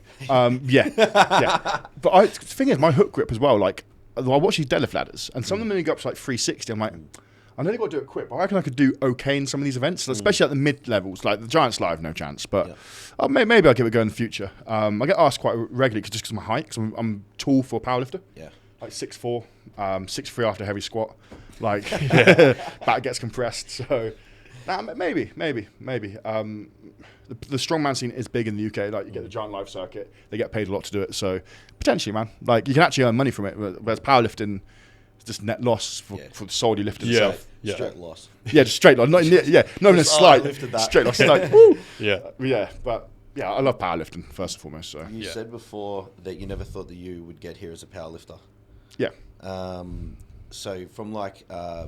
Yeah. But the thing is, my hook grip as well, like, I watch these deadlift ladders, and some of them only go up to like 360. I'm like, I know they got to do it quick, but I reckon I could do okay in some of these events, especially at the mid levels. Like the Giants Live, no chance. But maybe I'll give it a go in the future. I get asked quite regularly just because of my height, because I'm tall for a powerlifter. Yeah. Like 6'4", 6'3" after a heavy squat. Like, back gets compressed. So, maybe. The strongman scene is big in the UK. Like you get the Giant Live circuit, they get paid a lot to do it. So potentially, man, like you can actually earn money from it. Whereas powerlifting is just net loss for the solely lifting itself. Yeah. Straight loss. Yeah, just straight loss. Not even a slight. Straight loss. Like, woo. Yeah. But yeah, I love powerlifting first and foremost. So you said before that you never thought that you would get here as a powerlifter. Yeah. So from like I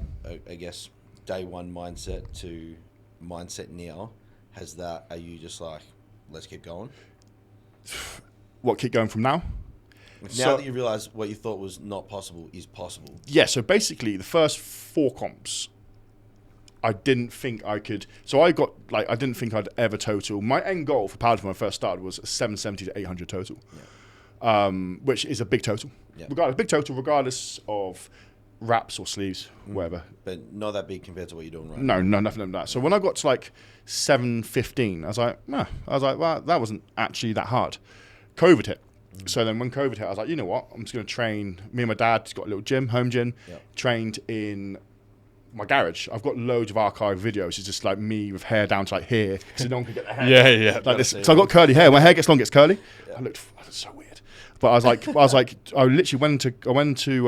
guess day one mindset to mindset now. Are you just like, let's keep going? What, keep going from now? Now that you realise what you thought was not possible is possible. Yeah, so basically the first 4 comps, I didn't think I could. So I didn't think I'd ever total. My end goal for powerlifting when I first started was a 770 to 800 total, which is a big total. Yeah. Regardless of wraps or sleeves, whatever. But not that big compared to what you're doing right now. No, nothing like that. So when I got to like 715, I was like, well, that wasn't actually that hard. COVID hit. So then when COVID hit, I was like, you know what? I'm just going to train. Me and my dad's got a little gym, home gym, trained in my garage. I've got loads of archive videos. It's just like me with hair down to like here, so no one can get the hair. Yeah. Like this. So I got curly hair. My hair gets long, gets curly. Yeah. I looked so weird. But I literally went into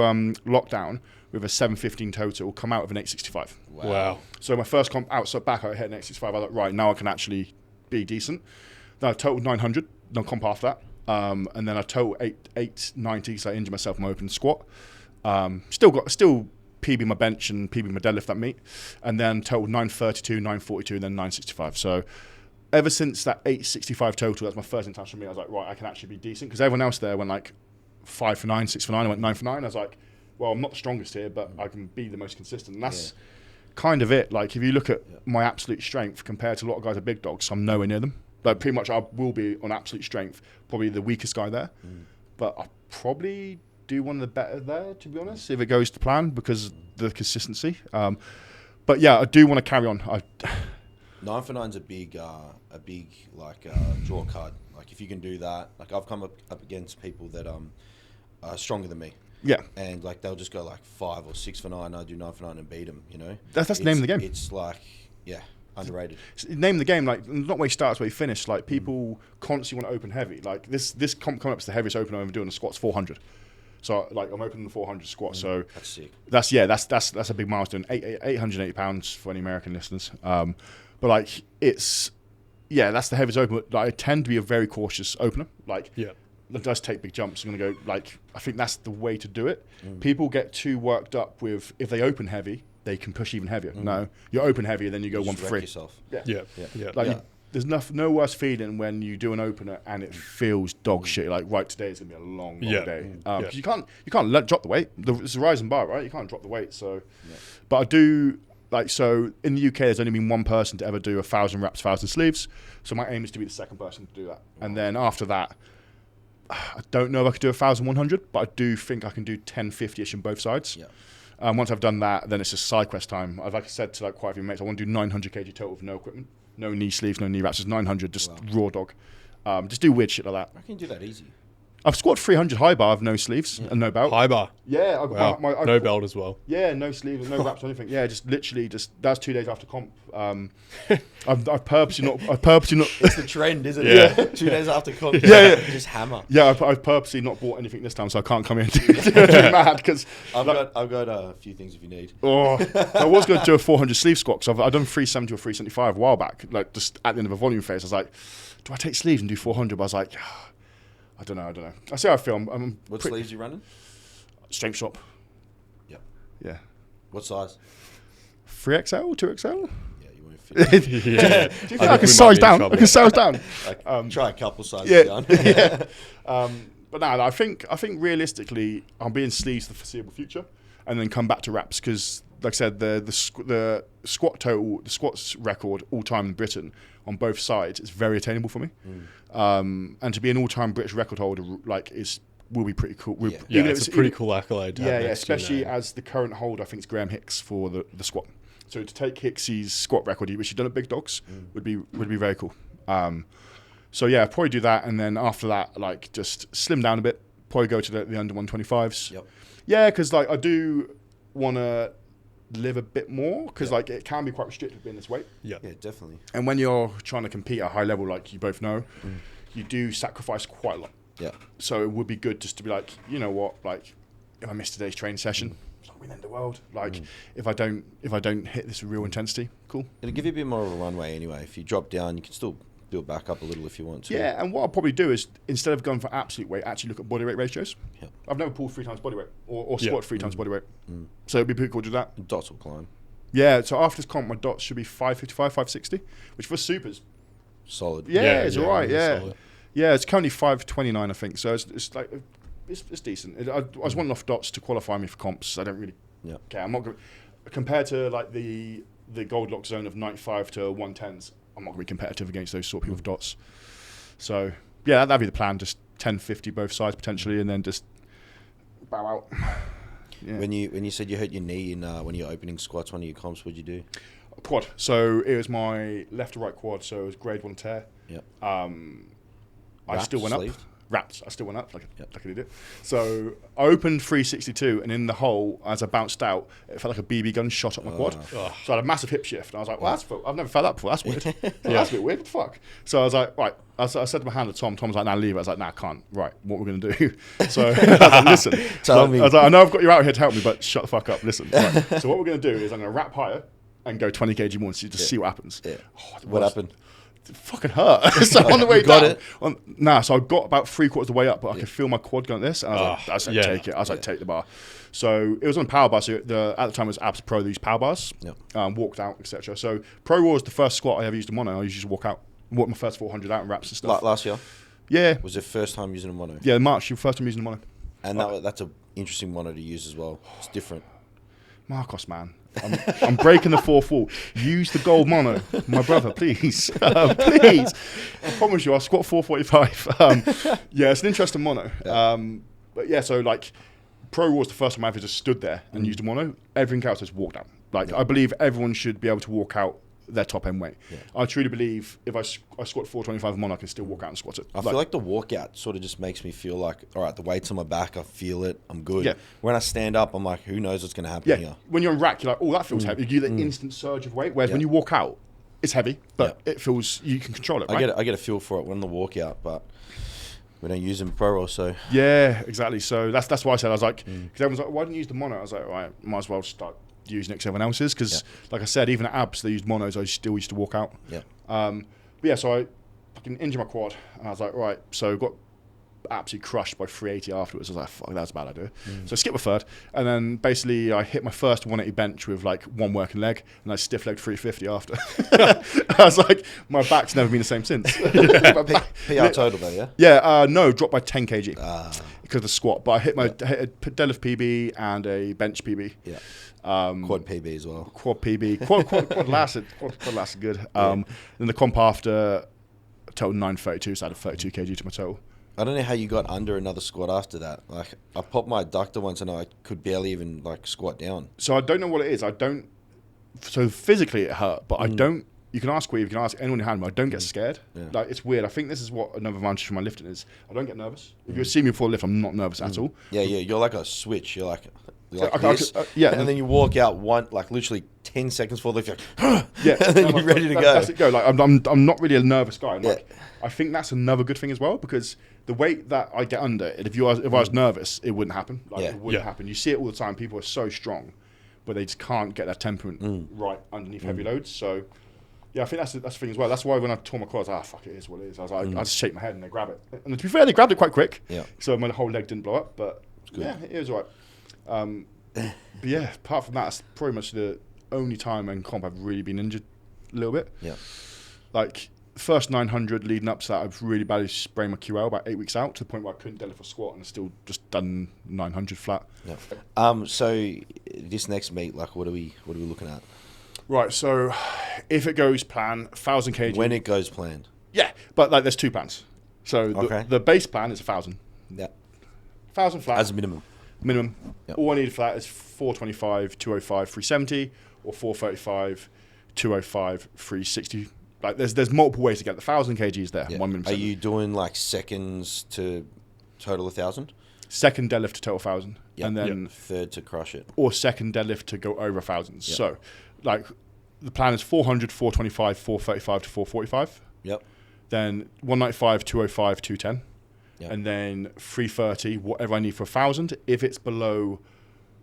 lockdown with a 715 total, come out with an 865. Wow. So my first comp outside back, I hit an 865. I was like, right, now I can actually be decent. Then I totaled 900, no comp after that. And then I totaled 890, so I injured myself in my open squat. Still PB my bench and PB my deadlift that meet. And then totaled 932, 942, and then 965. So ever since that 865 total, that's my first international meet, I was like, right, I can actually be decent. Because everyone else there went like 5 for 9, 6 for 9. I went 9 for 9. I was like, well, I'm not the strongest here, but I can be the most consistent. And that's kind of it. Like, if you look at my absolute strength compared to a lot of guys at big dogs, I'm nowhere near them. Like, pretty much I will be on absolute strength, probably the weakest guy there. But I probably do one of the better there, to be honest, if it goes to plan, because of the consistency. But yeah, I do want to carry on. 9 for 9's a big draw card. Like, if you can do that, like I've come up against people that are stronger than me. Yeah. And like they'll just go like 5 or 6 for 9. I do 9 for 9 and beat them, you know? That's the name of the game. It's like, underrated. Name of the game, like, not where you start, it's where you finish. Like, people constantly want to open heavy. Like, this comp coming up is the heaviest open I'm ever doing. The squat's 400. So, like, I'm opening the 400 squat. So that's sick. That's a big milestone. 880 pounds for any American listeners. But like, that's the heaviest open. Like, I tend to be a very cautious opener. Like, that does take big jumps. I'm going to go, like, I think that's the way to do it. People get too worked up with, if they open heavy, they can push even heavier. No, you open heavier, then you go 1 for 3. Yourself. Yeah. Like there's no worse feeling when you do an opener and it feels dog shit. Like, right, today is gonna be a long day. 'Cause you can't drop the weight. It's a rising bar, right? You can't drop the weight. So, but I do. Like, so in the UK, there's only been one person to ever do 1,000 reps, 1,000 sleeves. So my aim is to be the second person to do that. And then after that, I don't know if I could do 1,100, but I do think I can do 1050-ish on both sides. Once I've done that, then it's just side quest time. Like I said to like quite a few mates, I want to do 900 kg total with no equipment, no knee sleeves, no knee wraps. Just 900, just raw dog. Just do weird shit like that. I can do that easy. I've squatted 300 high bar with no sleeves and no belt. High bar? Yeah. Wow. No belt as well? Yeah, no sleeves, no wraps or anything. Yeah, just literally that's 2 days after comp. I've purposely not... It's the trend, isn't it? Yeah. 2 days after comp. Just hammer. Yeah, I've purposely not bought anything this time, so I can't come in and do mad because... I've got a few things if you need. I was going to do a 400 sleeve squat because I've done 370 or 375 a while back, like just at the end of a volume phase. I was like, do I take sleeves and do 400? But I was like... I don't know. I see how I feel. What sleeves you running? Strength shop. Yep. Yeah. What size? 3XL, 2XL. Yeah, you won't fit. Yeah. Do you think I can size down? I can size down. Try a couple sizes down. But no, I think realistically, I'll be in sleeves for the foreseeable future, and then come back to wraps because, like I said, the squats record all time in Britain on both sides is very attainable for me. And to be an all-time British record holder will be pretty cool. It's a pretty cool accolade. Especially as the current holder, I think it's Graham Hicks for the squat. So to take Hicks's squat record, which he's done at Big Dogs, would be very cool. So yeah, probably do that, and then after that, like just slim down a bit. Probably go to the under 125s. Yep. Yeah, because like I do want to live a bit more because like it can be quite restricted being this weight. Yeah, definitely. And when you're trying to compete at a high level, like you both know, you do sacrifice quite a lot. Yeah. So it would be good just to be like, you know what, like if I miss today's training session, it's not the end of the world. Like if I don't hit this with real intensity, cool. It'll give you a bit more of a runway anyway. If you drop down, you can still do it back up a little if you want to. Yeah, and what I'll probably do is instead of going for absolute weight, actually look at body weight ratios. Yeah. I've never pulled 3 times body weight or squat 3 times body weight. So it'd be pretty cool to do that. Dots will climb. Yeah, so after this comp, my dots should be 555, 560, which for supers, solid. Yeah, it's all right. Yeah, solid. Yeah, it's currently 529, I think. So it's like it's decent. I was wanting enough dots to qualify me for comps. I don't really care. I'm not going compared to like the Goldilocks zone of 95 to 110s. I'm not going to be competitive against those sort of people with dots. So yeah, that'd be the plan. Just 1050 both sides potentially, and then just bow out. Yeah. When you said you hurt your knee in when you're opening squats, one of your comps, what'd you do? Quad. So it was my left to right quad. So it was grade 1 tear. Yeah. I still went sleeved? up. Wrapped. I still went up like an idiot. So I opened 362, and in the hole, as I bounced out, it felt like a BB gun shot up my quad. So I had a massive hip shift. And I was like, well, I've never felt that before. That's weird. That's a bit weird. What the fuck? So I was like, right. I said to my handler, Tom. Tom was like, nah, leave it. I was like, nah, I can't. Right. What we're going to do? So I was like, listen. Tell me. I was like, I know I've got you out here to help me, but shut the fuck up. Listen. Right. So what we're going to do is I'm going to wrap higher and go 20 kg more to see what happens. Yeah. What happened? It fucking hurt. So on the way down, so I got about 3/4 of the way up, but I could feel my quad going like this, and I was like, take it. I was like, take the bar. So it was on power bar. So at the time it was Abs Pro. They used power bars. Walked out, etc. So Pro Raw was the first squat I ever used in mono. I used to just walk my first 400 out in wraps and stuff. Last year. Yeah. Was it first time using a mono? Yeah, March. Your first time using a mono. And that's an interesting mono to use as well. It's different. Marcos, man. I'm breaking the fourth wall. Use the gold mono, my brother, please. Please. I promise you, I'll squat 445. Yeah, it's an interesting mono. But yeah, so like, Pro Raw was the first time I ever just stood there and used a mono. Everything else just walked out. Like, I believe everyone should be able to walk out their top end weight. Yeah. I truly believe if I squat 425 mono, I can still walk out and squat it. I feel like the walkout sort of just makes me feel like, all right, the weight's on my back, I feel it, I'm good. Yeah. When I stand up, I'm like, who knows what's going to happen here? When you're on rack, you're like, oh, that feels heavy. You get the instant surge of weight, whereas when you walk out, it's heavy, but it feels, you can control it, right? I get a feel for it when the walkout, but we don't use them Pro Raw, so. Yeah, exactly. So that's why I said, I was like, because everyone's like, why didn't you use the mono? I was like, all right, might as well start using it to everyone else's, because like I said, even at Abs they used monos. I still used to walk out. Yeah. But yeah, so I fucking injured my quad, and I was like, right, so got absolutely crushed by 380 afterwards. I was like, fuck, that's a bad idea. So I skipped my third, and then basically I hit my first 180 bench with like one working leg, and I stiff legged 350 after. I was like, my back's never been the same since. PR total though, yeah? Yeah, no, dropped by 10 kg because of the squat. But I hit a deadlift PB and a bench PB. Yeah. Quad PB as well. Quad PB. Quad lasted good. Then the comp after, total 932, so I had a 32 kg to my total. I don't know how you got under another squat after that. Like, I popped my adductor once and I could barely even like squat down. So I don't know what it is. So physically it hurt, but I don't. You can ask Queeve, you can ask anyone who had me. I don't get scared. Yeah. Like, it's weird. I think this is what another advantage for my lifting is. I don't get nervous. If you see me before the lift, I'm not nervous at all. Yeah. You're like a switch. You're like this. And then you walk out literally 10 seconds before the lift. You're and then you're ready to go. That's it. Go. Like I'm not really a nervous guy. And like, I think that's another good thing as well, because the weight that I get under, if I was nervous, it wouldn't happen. It wouldn't happen. You see it all the time. People are so strong, but they just can't get their temperament right underneath heavy loads. So. Yeah, I think that's the thing as well. That's why when I tore my quad, I was fuck, it is what it is. I was like, I just shake my head and they grab it. And to be fair, they grabbed it quite quick. Yeah. So my whole leg didn't blow up, but yeah, it was all right. But yeah, apart from that, that's pretty much the only time in comp I've really been injured a little bit. Yeah. Like, the first 900 leading up to that, I've really badly sprained my QL about 8 weeks out, to the point where I couldn't deadlift or squat, and I still just done 900 flat. Yeah. So this next meet, like, what are we looking at? Right, so if it goes plan, 1,000 kg. When it goes planned. Yeah, but like there's two plans. So the base plan is 1,000. Yeah. 1,000 flat. As a minimum. Yep. All I need for that is 425, 205, 370, or 435, 205, 360. Like there's multiple ways to get the 1,000 kgs there. Yeah. 1 minimum. Are you doing like seconds to total 1,000? Second deadlift to total 1,000. Yep. And then third to crush it. Or second deadlift to go over 1,000. Yep. So like the plan is 400, 425, 435 to 445. Yep. Then 195, 205, 210. Yep. And then 330, whatever I need for 1,000. If it's below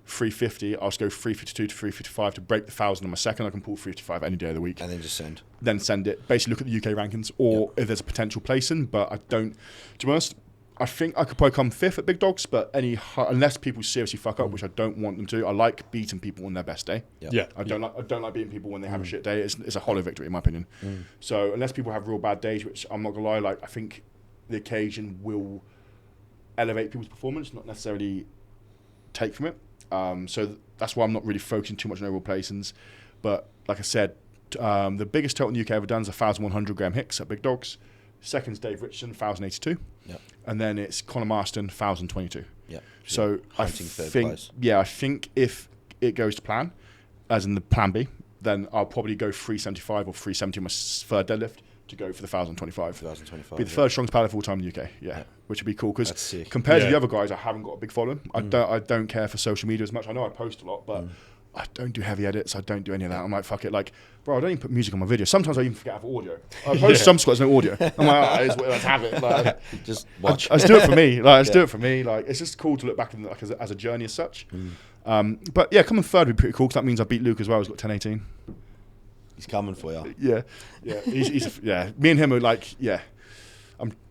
350, I'll just go 352 to 355 to break the 1,000 on my second. I can pull 355 any day of the week. And then just send. Then send it. Basically look at the UK rankings, or if there's a potential placing, but I don't. To be honest, I think I could probably come 5th at Big Dogs, but unless people seriously fuck up, which I don't want them to. I like beating people on their best day. Yeah. I don't like beating people when they have a shit day. It's a hollow victory in my opinion. So unless people have real bad days, which I'm not gonna lie, like I think the occasion will elevate people's performance, not necessarily take from it. So that's why I'm not really focusing too much on overall placings. But like I said, the biggest total in the UK ever done is 1,100 gram hicks at Big Dogs. Second's Dave Richardson, 1,082. Yep. And then it's Conor Marston, 1,022. Yeah. So I think if it goes to plan, as in the plan B, then I'll probably go 375 or 370 on my third deadlift to go for the 1,025. 1,025. Be the third strongest powerlifter of all time in the UK. Yeah. Which would be cool because compared to the other guys, I haven't got a big following. I don't care for social media as much. I know I post a lot, but I don't do heavy edits. I don't do any of that. I'm like, fuck it. Like, bro, I don't even put music on my video. Sometimes I even forget I have audio. I post some squats, no audio. I'm like, let's have it. Like, just watch. I just do it for me. Like, do it for me. Like, it's just cool to look back like, as a journey as such. But yeah, coming third would be pretty cool because that means I beat Luke as well. He's got 10:18. He's coming for you. Yeah. He's me and him are like,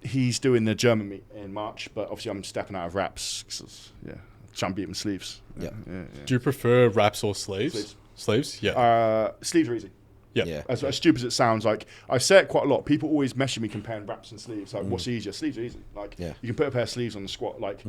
he's doing the German meet in March, but obviously I'm stepping out of wraps. Trying to beat him sleeves. Yeah. Do you prefer wraps or sleeves? Sleeves? Yeah. Sleeves are easy. Yeah. As stupid as it sounds, like I say it quite a lot. People always message me comparing wraps and sleeves. Like, what's easier? Sleeves are easy. Like, you can put a pair of sleeves on the squat. Like,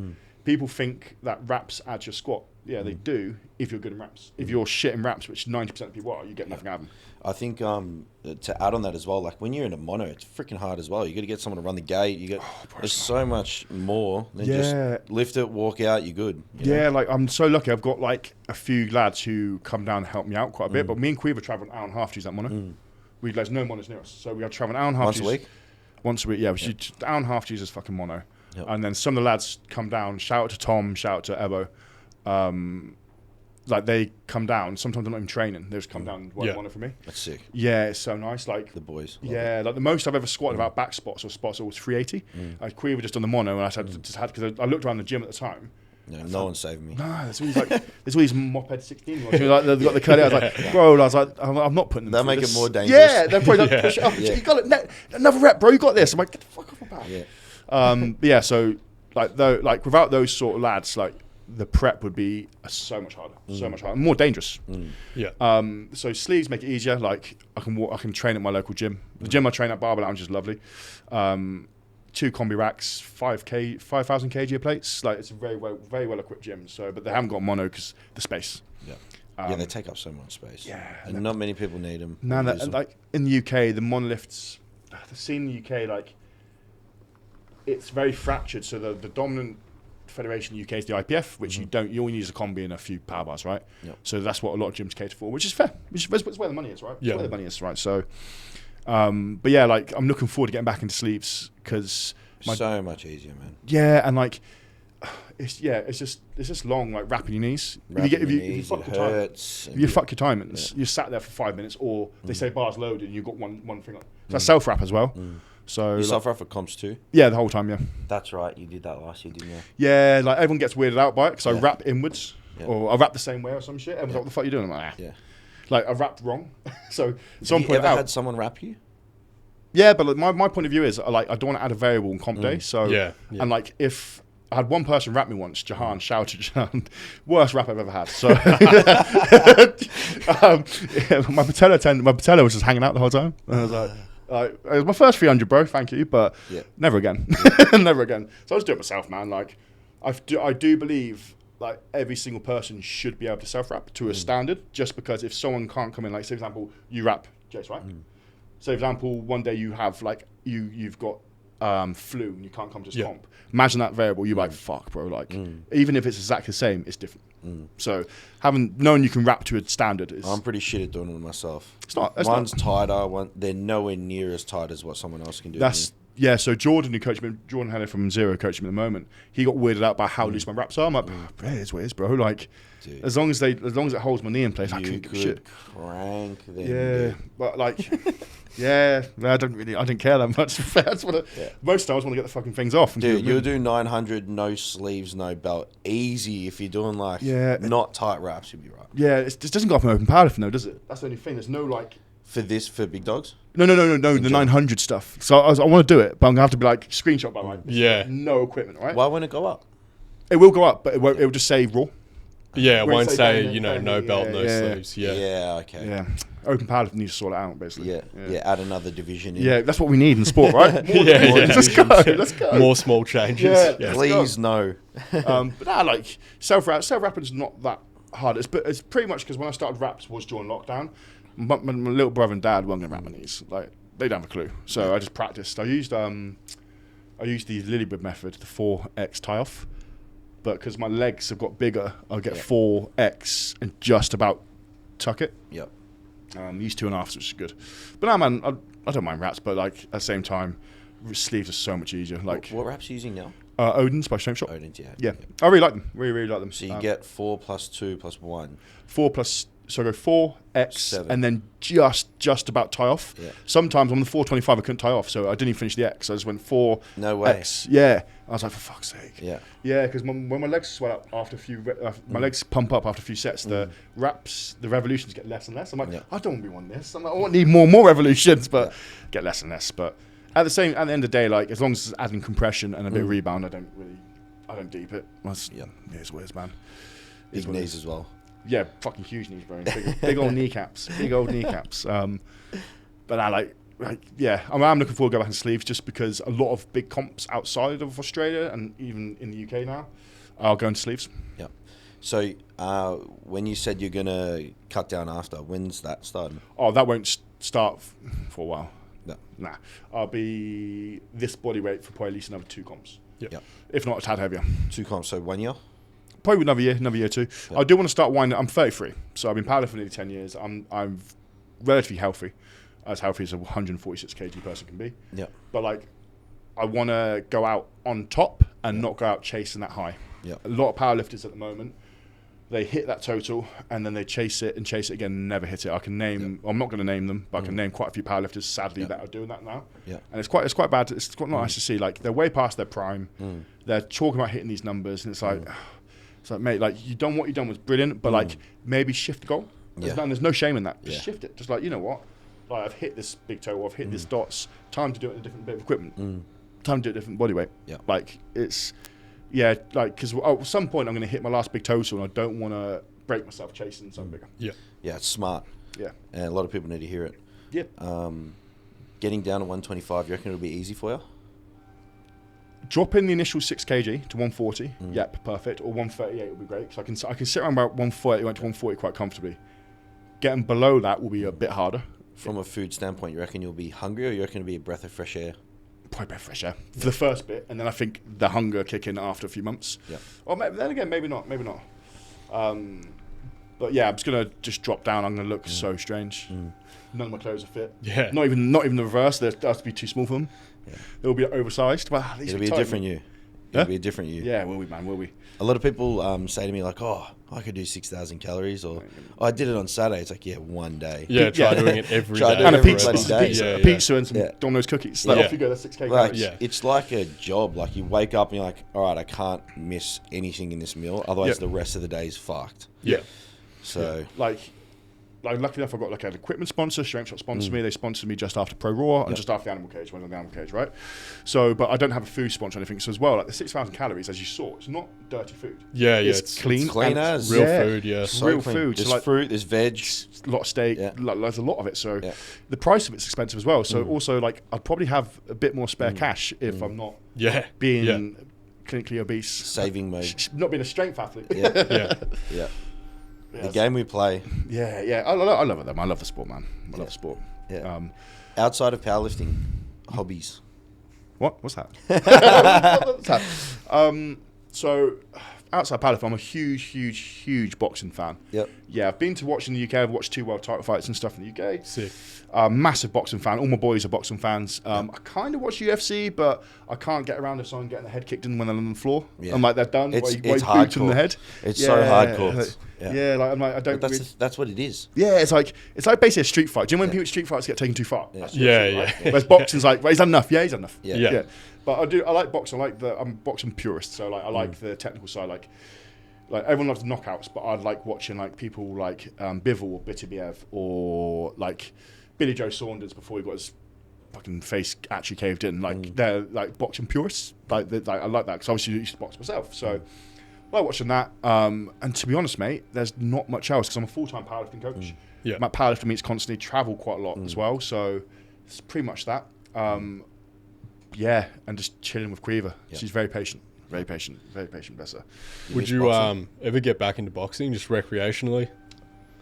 people think that wraps add to your squat. Yeah, they do if you're good in wraps. If you're shit in wraps, which 90% of people are, you get nothing out of them. I think to add on that as well, like when you're in a mono, it's freaking hard as well. You got to get someone to run the gate. There's so much more than just lift it, walk out, you're good. Like I'm so lucky. I've got like a few lads who come down and help me out quite a bit. But me and Queeve travel an hour and a half to use that mono. There's no monos near us, so we have to travel an hour and a half. Once a week, yeah. We should an hour and a half to use this fucking mono. Yep. And then some of the lads come down. Shout out to Tom. Shout out to Ebo. Like they come down. Sometimes they're not even training. They just come down and work mono for me. That's sick. Yeah, it's so nice. Like the boys. Like the most I've ever squatted about back spots or spots was 380. Like Queeve were just on the mono, and I said because I looked around the gym at the time. No one's saving me. No, there's all these moped 16 like they've got the curly. I was like, bro, I'm not putting them. They'll make it more dangerous. Yeah, they're probably push it up. You got it. Another rep, bro. You got this. I'm like, get the fuck off my back. So like without those sort of lads, like the prep would be so much harder, more dangerous. Yeah. So sleeves make it easier. Like I can train at my local gym. The gym I train at, Barber Lounge, is lovely. 2 combi racks, 5,000 kg plates. Like it's a very well equipped gym. So, but they haven't got mono because the space. Yeah. They take up so much space. Yeah, and not many people need them. No, and like in the UK, the monoliths, the scene in the UK, like it's very fractured. So the dominant federation in the UK is the IPF, which you only use a combi and a few power bars, right? Yep. So So that's what a lot of gyms cater for, which is fair. It's where the money is, right? Yeah. It's where the money is, right? So, but yeah, like I'm looking forward to getting back into sleeves because so much easier, man. yeah, and like it's just long, like wrapping your knees. If you fuck your time, if you fuck your time, and you sat there for 5 minutes, or they say bars loaded, and you've got one thing. So that's self wrap as well. So You self wrap for comps too? yeah, the whole time, yeah. That's right. You did that last year, didn't you? Yeah, like everyone gets weirded out by it because I Yeah. wrap inwards Yeah. or I wrap the same way or some shit. Everyone's like, what the fuck are you doing? I'm like, Yeah. Like I wrapped wrong. So Have someone you put it ever out. had someone wrap you? Yeah, but like, my point of view is like I don't want to add a variable in comp day. So Yeah. and like if I had one person rap me once, Jahan, shout out to Jahan, worst rap I've ever had. So yeah, my patella was just hanging out the whole time. And I was like, it was my first 300, bro. Thank you, but never again, never again. So I just do it myself, man. Like I do believe like every single person should be able to self rap to a standard. Just because if someone can't come in, like say for example, you rap, Jace, right? So for example, one day you have like you've got flu and you can't come to this comp. Imagine that variable. You're like, fuck, bro. Like, even if it's exactly the same, it's different. So knowing you can rap to a standard is. I'm pretty shit at doing it myself. One's tighter. They're nowhere near as tight as what someone else can do. Yeah. So Jordan, who coached me, Jordan Henner from Zero, coaching me at the moment. He got weirded out by how loose my raps are. I'm like, it is what it is, bro. Like, Dude. as long as it holds my knee in place, I can't give a shit. Crank them. Yeah, but like, yeah, I didn't care that much. Most times I want to get the fucking things off. Dude, you'll do 900, no sleeves, no belt. Easy if you're doing like not tight wraps, you'll be right. Yeah, it doesn't go off my open powerlifting though, does it? That's the only thing. There's no like. For big dogs? No, the 900 stuff. So I want to do it, but I'm going to have to be like screenshot by like no equipment, right? Why won't it go up? It will go up, but it will just say raw. Yeah, it won't say, no belt, no sleeves. Yeah, okay. Yeah. Open powerlifting needs to sort it out, basically. Yeah, add another division in. Yeah, that's what we need in sport, right? Let's go. More small changes. Yeah. Please, no. But nah, like, self-rapping is not that hard. It's pretty much because when I started raps was during lockdown. My little brother and dad weren't going to rap my knees. Like, they don't have a clue. So I just practiced. I used the Lillybird method, the 4x tie-off. But because my legs have got bigger, I'll get 4x and just about tuck it. Yep. Use 2.5, which is good. But no, man, I don't mind wraps, but like at the same time, sleeves are so much easier. Like what wraps are you using now? Odin's by Strength Shop. Odin's, yeah. I really like them. Really like them. So you get 4 plus 2 plus 1. 4 plus. So I go 4x 7. and then just about tie off. Yeah. Sometimes on the 425 I couldn't tie off, so I didn't even finish the X. I just went 4. No way. Yeah. I was like, for fuck's sake. Yeah. Yeah, because when my legs swell up after a few, my legs pump up after a few sets. The reps, the revolutions get less and less. I'm like, I don't want to be one of this. I'm like, I need more revolutions, but get less and less. But at the end of the day, like as long as it's adding compression and a bit of rebound, I don't deep it. Here's what it is, man. Big knees as well. Yeah, fucking huge knees, bro. Big old kneecaps. Big old kneecaps. But I'm looking forward to go back in sleeves just because a lot of big comps outside of Australia and even in the UK now are going to sleeves. Yeah. So when you said you're going to cut down after, when's that starting? Oh, that won't start for a while. No. Nah. I'll be this body weight for probably at least another 2 comps. Yep. If not a tad heavier. 2 comps, so 1 year? Probably another year or 2. Yep. I do want to start winding. I'm 33, so I've been powerlifting for nearly 10 years. I'm relatively healthy as a 146 kg person can be. Yeah. But like, I want to go out on top and not go out chasing that high. Yeah. A lot of powerlifters at the moment, they hit that total and then they chase it again and never hit it. I can name. I'm not going to name them, but I can name quite a few powerlifters sadly that are doing that now. Yeah. And it's quite bad. It's quite nice to see. Like they're way past their prime. They're talking about hitting these numbers, and it's like. So, mate, like, what you done was brilliant, but, like, maybe shift the goal. There's no shame in that. Just shift it. Just like, you know what? Like, I've hit this big toe, I've hit this dots. Time to do it in a different bit of equipment. Time to do a different body weight. Yeah. Like, it's Yeah, like, because at some point I'm going to hit my last big total, and I don't want to break myself chasing something bigger. Yeah. Yeah, it's smart. Yeah. And a lot of people need to hear it. Yeah. Getting down to 125, you reckon it'll be easy for you? Dropping the initial 6 kg to 140, yep, perfect. Or 138 would be great, because I can sit around about 140, went to 140 quite comfortably. Getting below that will be a bit harder. From a food standpoint, you reckon you'll be hungry, or you reckon it'll be a breath of fresh air? Probably breath of fresh air for the first bit, and then I think the hunger kick in after a few months. Yeah. Or then again, maybe not. But yeah, I'm just gonna just drop down. I'm gonna look so strange. None of my clothes are fit. Yeah. Not even the reverse. They have to be too small for them. Yeah. They'll be oversized. But It'll be a different you. It'll be a different you. Yeah, will we, man? Will we? A lot of people say to me like, "Oh, I could do 6,000 calories," or "Oh, I did it on Saturday." It's like, yeah, one day. Yeah, try doing it every Try day. doing And a every pizza, bloody day. a pizza and some Domino's cookies. Like, off you go. That's 6K Like, calories. it's like a job. Like, you wake up and you're like, "All right, I can't miss anything in this meal, otherwise the rest of the day is fucked." Yeah. So, Like luckily enough, I got like an equipment sponsor. Strength Shot sponsored me. They sponsored me just after Pro Raw and just after the Animal Cage. When I was on the Animal Cage, right? So, but I don't have a food sponsor or anything. So as well, like the 6,000 calories, as you saw, it's not dirty food. Yeah, it's clean, it's clean and as. Real food, yeah. So real clean. food. There's So like fruit, there's veg. a lot of steak. Yeah. There's a lot of it. So the price of it's expensive as well. So also like I'd probably have a bit more spare cash if I'm not being clinically obese, Saving mode. not being a strength athlete. Yeah. Yeah. The game we play. Yeah. I love it, though. I love the sport, man. I love the sport. Yeah. Outside of powerlifting, hobbies. What's that? What's that? So, outside powerlifting, I'm a huge boxing fan. Yep. Yeah, I've been to watch in the UK. I've watched 2 world title fights and stuff in the UK. Sick. Massive boxing fan. All my boys are boxing fans. I kind of watch UFC, but I can't get around if someone getting their head kicked in when they're on the floor. Yeah. I'm like, they're done. It's boot them hardcore. in the head. It's so hardcore. Yeah, like I'm like, I don't. But that's what it is. Yeah, it's like basically a street fight. Do you know when people street fights get taken too far? Yeah. That's right? Whereas boxing's like, well, he's done enough. Yeah, he's done enough. Yeah. But I like boxing. I'm a boxing purist, so like I like the technical side. Like everyone loves knockouts, but I like watching like people like Bivol or Bitibiev or like Billy Joe Saunders before he got his fucking face actually caved in. Like they're like boxing purists. Like I like that because obviously I used to box myself, so. I like watching that, and to be honest, mate, there's not much else because I'm a full-time powerlifting coach. Yeah. My powerlifting meets constantly, travel quite a lot as well, so it's pretty much that. Yeah, and just chilling with Quiva. Yeah. She's very patient, bless her. Would you ever get back into boxing just recreationally?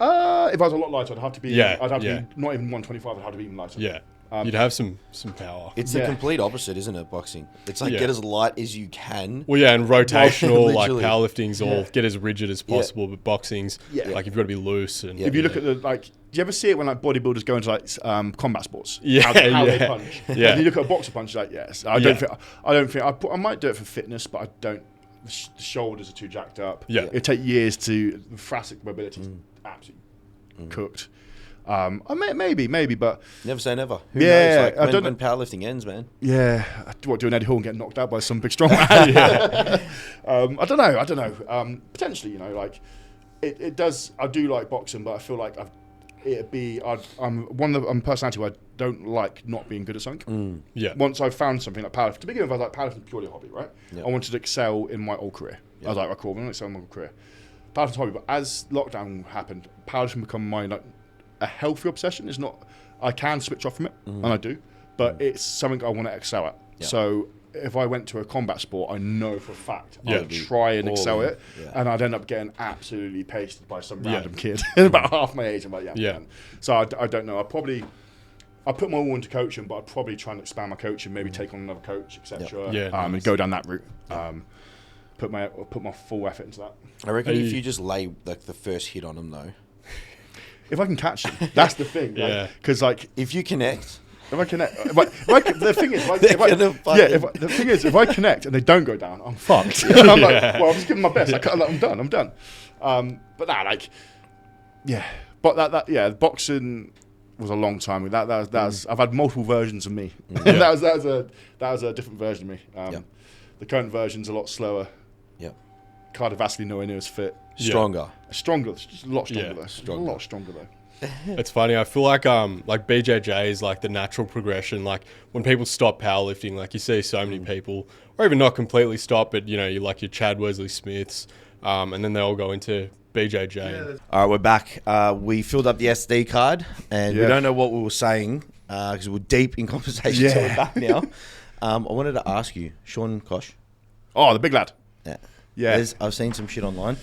If I was a lot lighter, I'd have to be. Yeah, I'd have to be not even 125. I'd have to be even lighter. Yeah. You'd have some power. It's the complete opposite, isn't it, boxing? It's like get as light as you can. Well, yeah, and rotational, like powerlifting's all get as rigid as possible, but boxing's like you've got to be loose. And if you look at the do you ever see it when like bodybuilders go into like combat sports? Yeah, how they punch. Yeah. And you look at a boxer punch, like yes. I don't think I might do it for fitness, but I don't. The shoulders are too jacked up. Yeah. It'd take years to thoracic mobility is absolutely cooked. Maybe, but never say never. Who knows? Like when powerlifting ends, man. Yeah, do an Eddie Hall and get knocked out by some big strong man? I don't know. Potentially, like it does. I do like boxing, but I feel like I'm a personality where I don't like not being good at something. Yeah. Once I've found something like powerlifting, to begin with, I was like powerlifting purely a hobby, right? Yeah. I wanted to excel in my old career. I was like, right, cool, I'm going to excel in my old career. Powerlifting's a hobby, but as lockdown happened, powerlifting become my a healthy obsession. It's not. I can switch off from it, and I do, but it's something I want to excel at. Yeah. So if I went to a combat sport, I know for a fact I'd try and excel it, and I'd end up getting absolutely pasted by some random kid about half my age. I'm like, So I don't know. I put my all into coaching, but I'd probably try and expand my coaching, maybe take on another coach, etc. And go down that route. Put my full effort into that. I reckon if you just lay like the first hit on them though. If I can catch them, that's the thing. Because if you connect. If I connect, the thing is, if I connect and they don't go down, I'm fucked. I'm like, well, I'm just giving my best. I'm done. But boxing was a long time ago. That was I've had multiple versions of me. that was a different version of me. The current version's a lot slower. Yeah. Cardiovascularly nowhere near as fit. Stronger. Just a lot stronger though. A lot stronger though. It's funny. I feel like BJJ is like the natural progression. Like when people stop powerlifting, like you see so many people, or even not completely stop, but you know, you like your Chad Wesley Smiths, and then they all go into BJJ. All right, we're back. We filled up the SD card, and we don't know what we were saying because we're deep in conversation. So we're back now. I wanted to ask you, Sean Kosh. Oh, the big lad. Yeah. I've seen some shit online.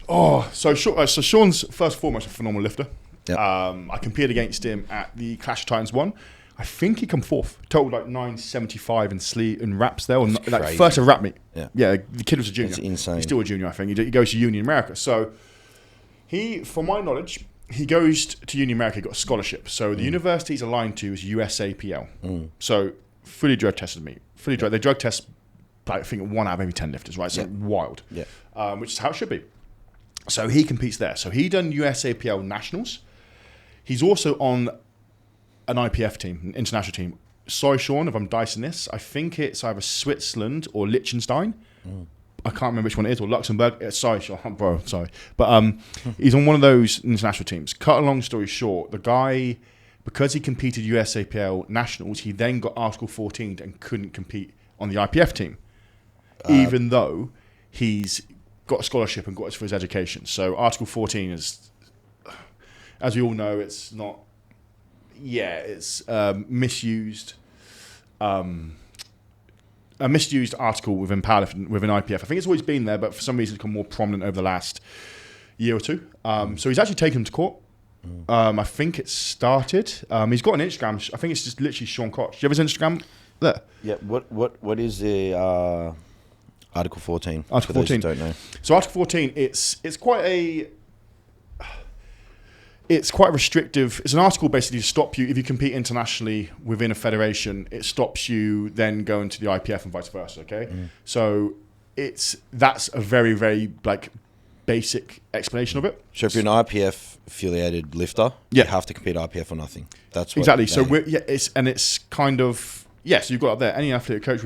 Oh, so Sean's first and foremost a phenomenal lifter. Yep. I competed against him at the Clash of Titans 1. I think he come fourth. Total like 975 in wraps there. Or like first in wrap meet. Yeah, the kid was a junior. That's insane. He's still a junior, I think. He goes to Union America. So he, from my knowledge, he goes to Union America, got a scholarship. So the university he's aligned to is USAPL. So fully drug tested me. Fully drug. They drug test, like, I think 1 out of maybe 10 lifters, right? So wild. Yeah. Which is how it should be. So he competes there. So he done USAPL nationals. He's also on an IPF team, an international team. Sorry, Sean, if I'm dicing this. I think it's either Switzerland or Liechtenstein. I can't remember which one it is, or Luxembourg. Sorry, Sean, bro, sorry. But he's on one of those international teams. Cut a long story short, the guy, because he competed USAPL nationals, he then got Article 14 and couldn't compete on the IPF team, even though he's got a scholarship and got it for his education. So Article 14 is, as we all know, it's not, it's misused, a misused article within powerlifting, within IPF. I think it's always been there, but for some reason it's become more prominent over the last year or two. So he's actually taken him to court. I think it started. He's got an Instagram. I think it's just literally Sean Koch. Do you have his Instagram there? Yeah. What is the Article 14? Article 14. Don't know. So Article 14, it's quite a restrictive. It's an article basically to stop you if you compete internationally within a federation. It stops you then going to the IPF and vice versa. Okay, so that's a very, very like basic explanation of it. So if you're an IPF affiliated lifter, you have to compete IPF or nothing. That's what exactly. So it's kind of. Yes, you've got up there any athlete, coach,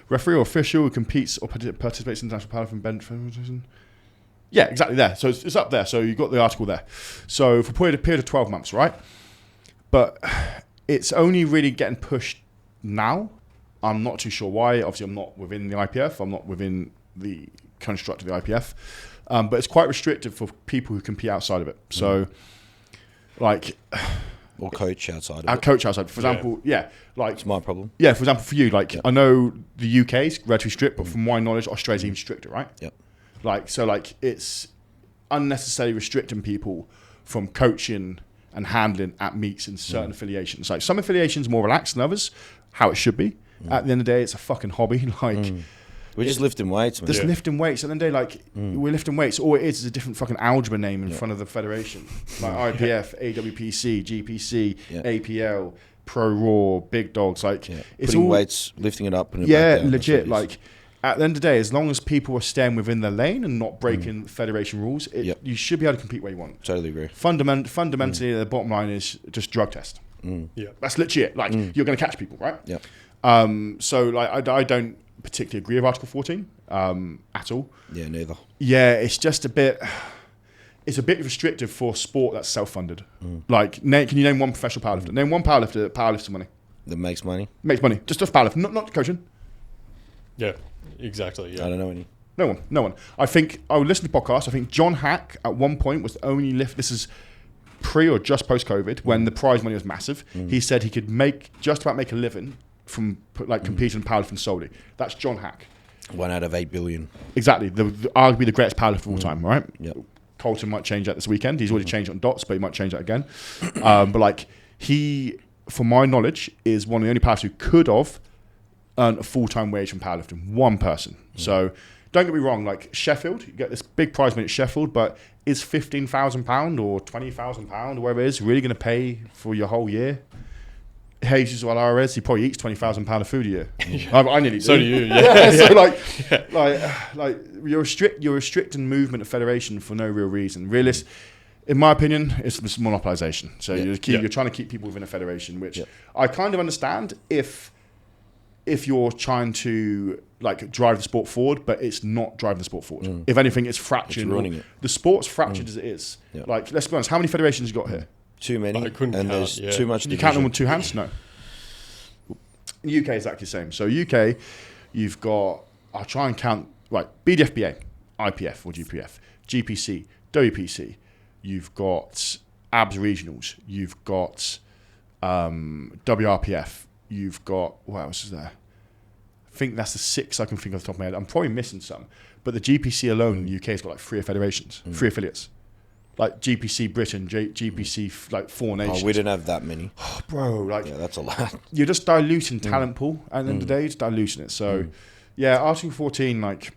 referee or official who competes or participates in international powerlifting bench. Yeah, exactly there. So it's up there. So you've got the article there. So for a period of 12 months, right? But it's only really getting pushed now. I'm not too sure why. Obviously, I'm not within the IPF. I'm not within the construct of the IPF. But it's quite restrictive for people who compete outside of it. So, like... Or coach outside of it. Coach outside. For example, like... It's my problem. Yeah, for example, for you, like, I know the UK is relatively strict, but from my knowledge, Australia's even stricter, right? Yep. Like, it's unnecessarily restricting people from coaching and handling at meets in certain affiliations. Like, some affiliations are more relaxed than others, how it should be. At the end of the day, it's a fucking hobby. Like... We're just lifting weights, man. Just lifting weights. At the end of the day, like, we're lifting weights. All it is a different fucking algebra name in front of the federation. Like IPF, AWPC, GPC, APL, Pro Raw, Big Dogs. Like, it's putting all weights, lifting it up. And it back down, legit. Like, at the end of the day, as long as people are staying within their lane and not breaking federation rules, you should be able to compete where you want. Totally agree. Fundamentally, the bottom line is just drug test. Yeah, that's legit. Like, you're going to catch people, right? Yeah. So, like, I don't particularly agree with Article 14 at all. Yeah, neither. Yeah, it's just a bit... It's a bit restrictive for sport that's self-funded. Like, can you name one professional powerlifter? Name one powerlifter that powerlifts money. That makes money? Makes money. Just powerlifting, not coaching. Yeah, exactly. Yeah. I don't know any. No one. I think, I would listen to podcasts. I think John Hack at one point was the only this is pre or just post-COVID, when the prize money was massive. He said he could just about make a living from like competing in powerlifting solely. That's John Hack. 1 out of 8 billion. Exactly. Arguably the greatest powerlifter of all time, right? Yep. Colton might change that this weekend. He's already changed it on dots, but he might change that again. But like, he, from my knowledge, is one of the only powerlifters who could have earned a full-time wage from powerlifting. One person. So don't get me wrong, like Sheffield, you get this big prize money at Sheffield, but is £15,000 or £20,000 or whatever it is really going to pay for your whole year? Jesus Alvarez, he probably eats £20,000 of food a year. I nearly do. So do you, So like you're restricting movement of federation for no real reason. In my opinion, it's monopolization. So you're trying to keep people within a federation, which I kind of understand if you're trying to like drive the sport forward, but it's not driving the sport forward. If anything, it's fracturing. It's running it. The sport's fractured as it is. Like, let's be honest, how many federations you got here? too many, I couldn't and count, there's too much. Can you count them with two hands? No. In the UK is exactly the same. So UK, you've got, I'll try and count, right, BDFBA, IPF or GPF, GPC, WPC. You've got ABS regionals. You've got WRPF. You've got, what else is there? I think that's the 6 I can think off the top of my head. I'm probably missing some. But the GPC alone in the UK has got like 3 federations, 3 affiliates. Like GPC Britain, GPC like 4 nations. Oh, we don't have that many. Oh, bro, like, yeah, that's a lot. You're just diluting talent pool at the end of the day, just diluting it. So, yeah, Article 14, like,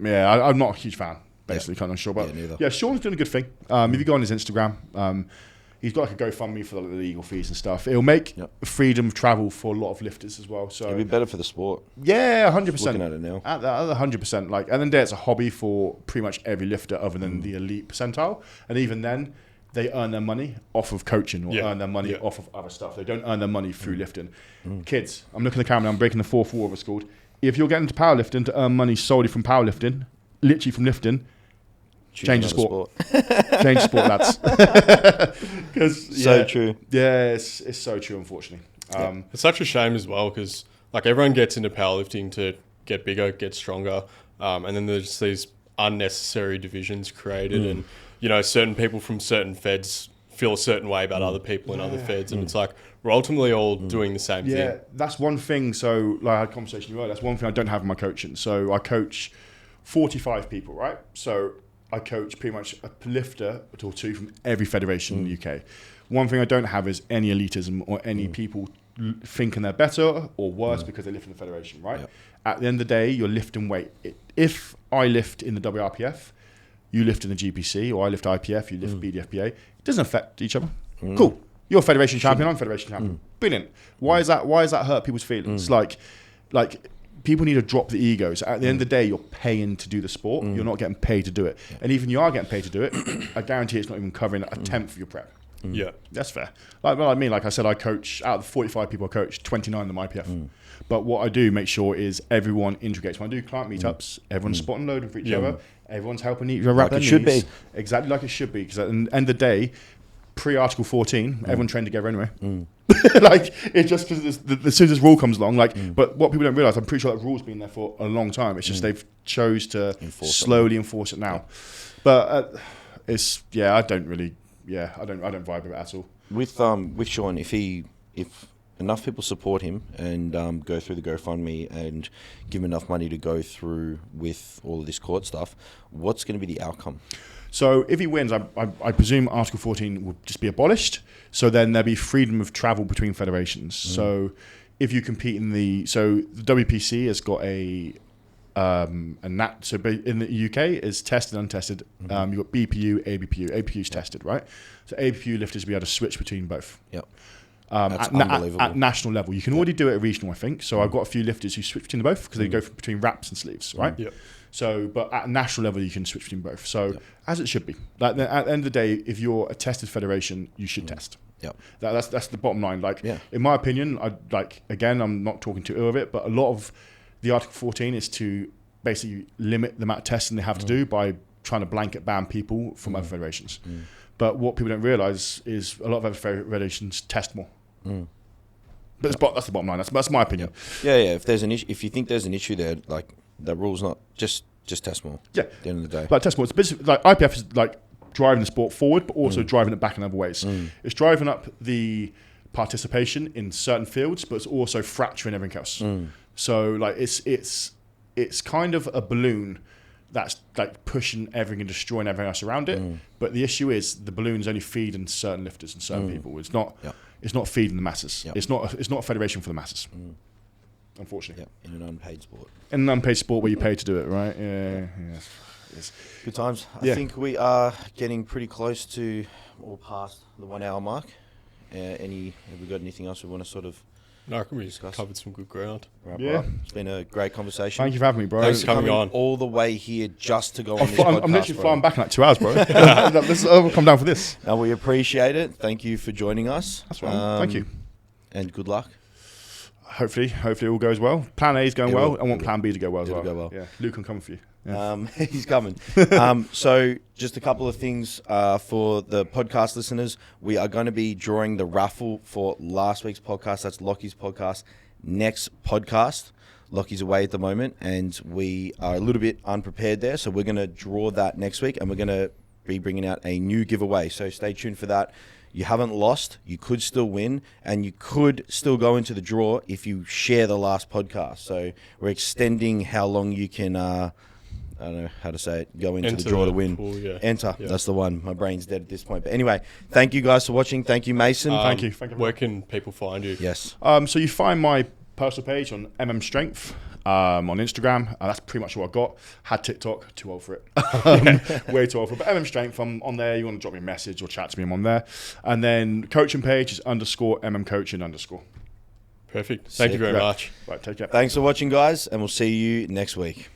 yeah, I'm not a huge fan, basically, kind of sure. But yeah, Sean's doing a good thing. If you go on his Instagram, he's got like a GoFundMe for the legal fees and stuff. It'll make freedom of travel for a lot of lifters as well. So it'll be better for the sport. Yeah, 100%. Looking at it now. At 100%. Like, and then it's a hobby for pretty much every lifter other than the elite percentile. And even then, they earn their money off of coaching or earn their money off of other stuff. They don't earn their money through lifting. Kids, I'm looking at the camera, I'm breaking the fourth wall of it's called. If you're getting into powerlifting to earn money solely from powerlifting, literally from lifting, change the sport. Change the sport, lads. So true. Yeah, it's so true, unfortunately. It's such a shame as well because like everyone gets into powerlifting to get bigger, get stronger, and then there's these unnecessary divisions created, and you know, certain people from certain feds feel a certain way about other people in other feds, and it's like we're ultimately all doing the same thing. Yeah, that's one thing. So, like I had a conversation earlier, that's one thing I don't have in my coaching. So I coach 45 people, right? So I coach pretty much a lifter or 2 from every federation in the UK. One thing I don't have is any elitism or any people thinking they're better or worse because they lift in the federation, right? Yep. At the end of the day, you're lifting weight. If I lift in the WRPF, you lift in the GPC, or I lift IPF, you lift BDFBA, it doesn't affect each other. Cool. You're a federation champion, I'm federation champion. Brilliant. Why is that hurt people's feelings? Like people need to drop the egos. At the end of the day, you're paying to do the sport. You're not getting paid to do it. And even you are getting paid to do it, I guarantee it's not even covering a tenth of your prep. Yeah. That's fair. Like I said, I coach, out of the 45 people I coach, 29 of them IPF. But what I do make sure is everyone integrates. When I do client meetups, everyone's spotting loading for each other. Everyone's helping each other wrap their knees. Like it should be. Exactly like it should be. Because at the end of the day, pre-Article 14, everyone trained together anyway. Like, it's just because as soon as this rule comes along, like, but what people don't realise, I'm pretty sure that rule's been there for a long time. It's just they've chose to slowly enforce it now. But it's, I don't vibe with it at all. With Sean, if enough people support him and go through the GoFundMe and give him enough money to go through with all of this court stuff, what's going to be the outcome? So if he wins, I presume Article 14 will just be abolished. So then there'll be freedom of travel between federations. So if you compete the WPC has got so in the UK is tested and untested. You've got BPU, ABPU. ABPU is tested, right? So ABPU lifters will be able to switch between both. Yep. That's unbelievable. At national level. You can already do it at regional, I think. So I've got a few lifters who switch between both because they go between wraps and sleeves, right? Yep. So, but at national level, you can switch between both. So, as it should be. Like, at the end of the day, if you're a tested federation, you should test. Yep. That's the bottom line. Like, in my opinion, I'm not talking too ill of it, but a lot of the Article 14 is to basically limit the amount of testing they have to do by trying to blanket ban people from other federations. But what people don't realise is a lot of other federations test more. But that's the bottom line. That's my opinion. Yeah. If there's an issue, if you think there's an issue there, like, that rule's not just test more. Yeah. At the end of the day. Like test more. It's like IPF is like driving the sport forward, but also driving it back in other ways. It's driving up the participation in certain fields, but it's also fracturing everything else. So like it's kind of a balloon that's like pushing everything and destroying everything else around it. But the issue is the balloon's only feeding certain lifters and certain people. It's not feeding the masses. It's not a federation for the masses. Unfortunately. In an unpaid sport. In an unpaid sport where you pay to do it, right? Yeah. Yes. Good times. I think we are getting pretty close to or past the 1 hour mark. Have we got anything else we want to sort of No, I reckon we covered some good ground. Right, bro. It's been a great conversation. Thank you for having me, bro. Thanks for coming on. All the way here just to go on this podcast, I'm literally flying back in like 2 hours, bro. I'll come down for this. No, we appreciate it. Thank you for joining us. That's right. Thank you. And good luck. Hopefully all goes well. Plan A is going well. I want Plan B to go well as well. Go well. Yeah, Luke, I'm coming for you. Yeah. He's coming. So just a couple of things for the podcast listeners. We are going to be drawing the raffle for last week's podcast. That's Lockie's podcast. Next podcast, Lockie's away at the moment, and we are a little bit unprepared there. So we're going to draw that next week, and we're going to be bringing out a new giveaway. So stay tuned for that. You haven't lost. You could still win, and you could still go into the draw if you share the last podcast. So we're extending how long you can... I don't know how to say it. Go into the draw to win. Pool, yeah. Enter. Yeah. That's the one. My brain's dead at this point. But anyway, thank you guys for watching. Thank you, Mason. Thank you. Where can people find you? Yes. So you find my personal page on Strength on Instagram. That's pretty much what I got. Had TikTok. Too old for it. Way too old for it. But Strength, I'm on there. You want to drop me a message or chat to me, I'm on there. And then coaching page is _coaching_. Perfect. Thank you very much. Right, take care. Thanks for watching, guys, and we'll see you next week.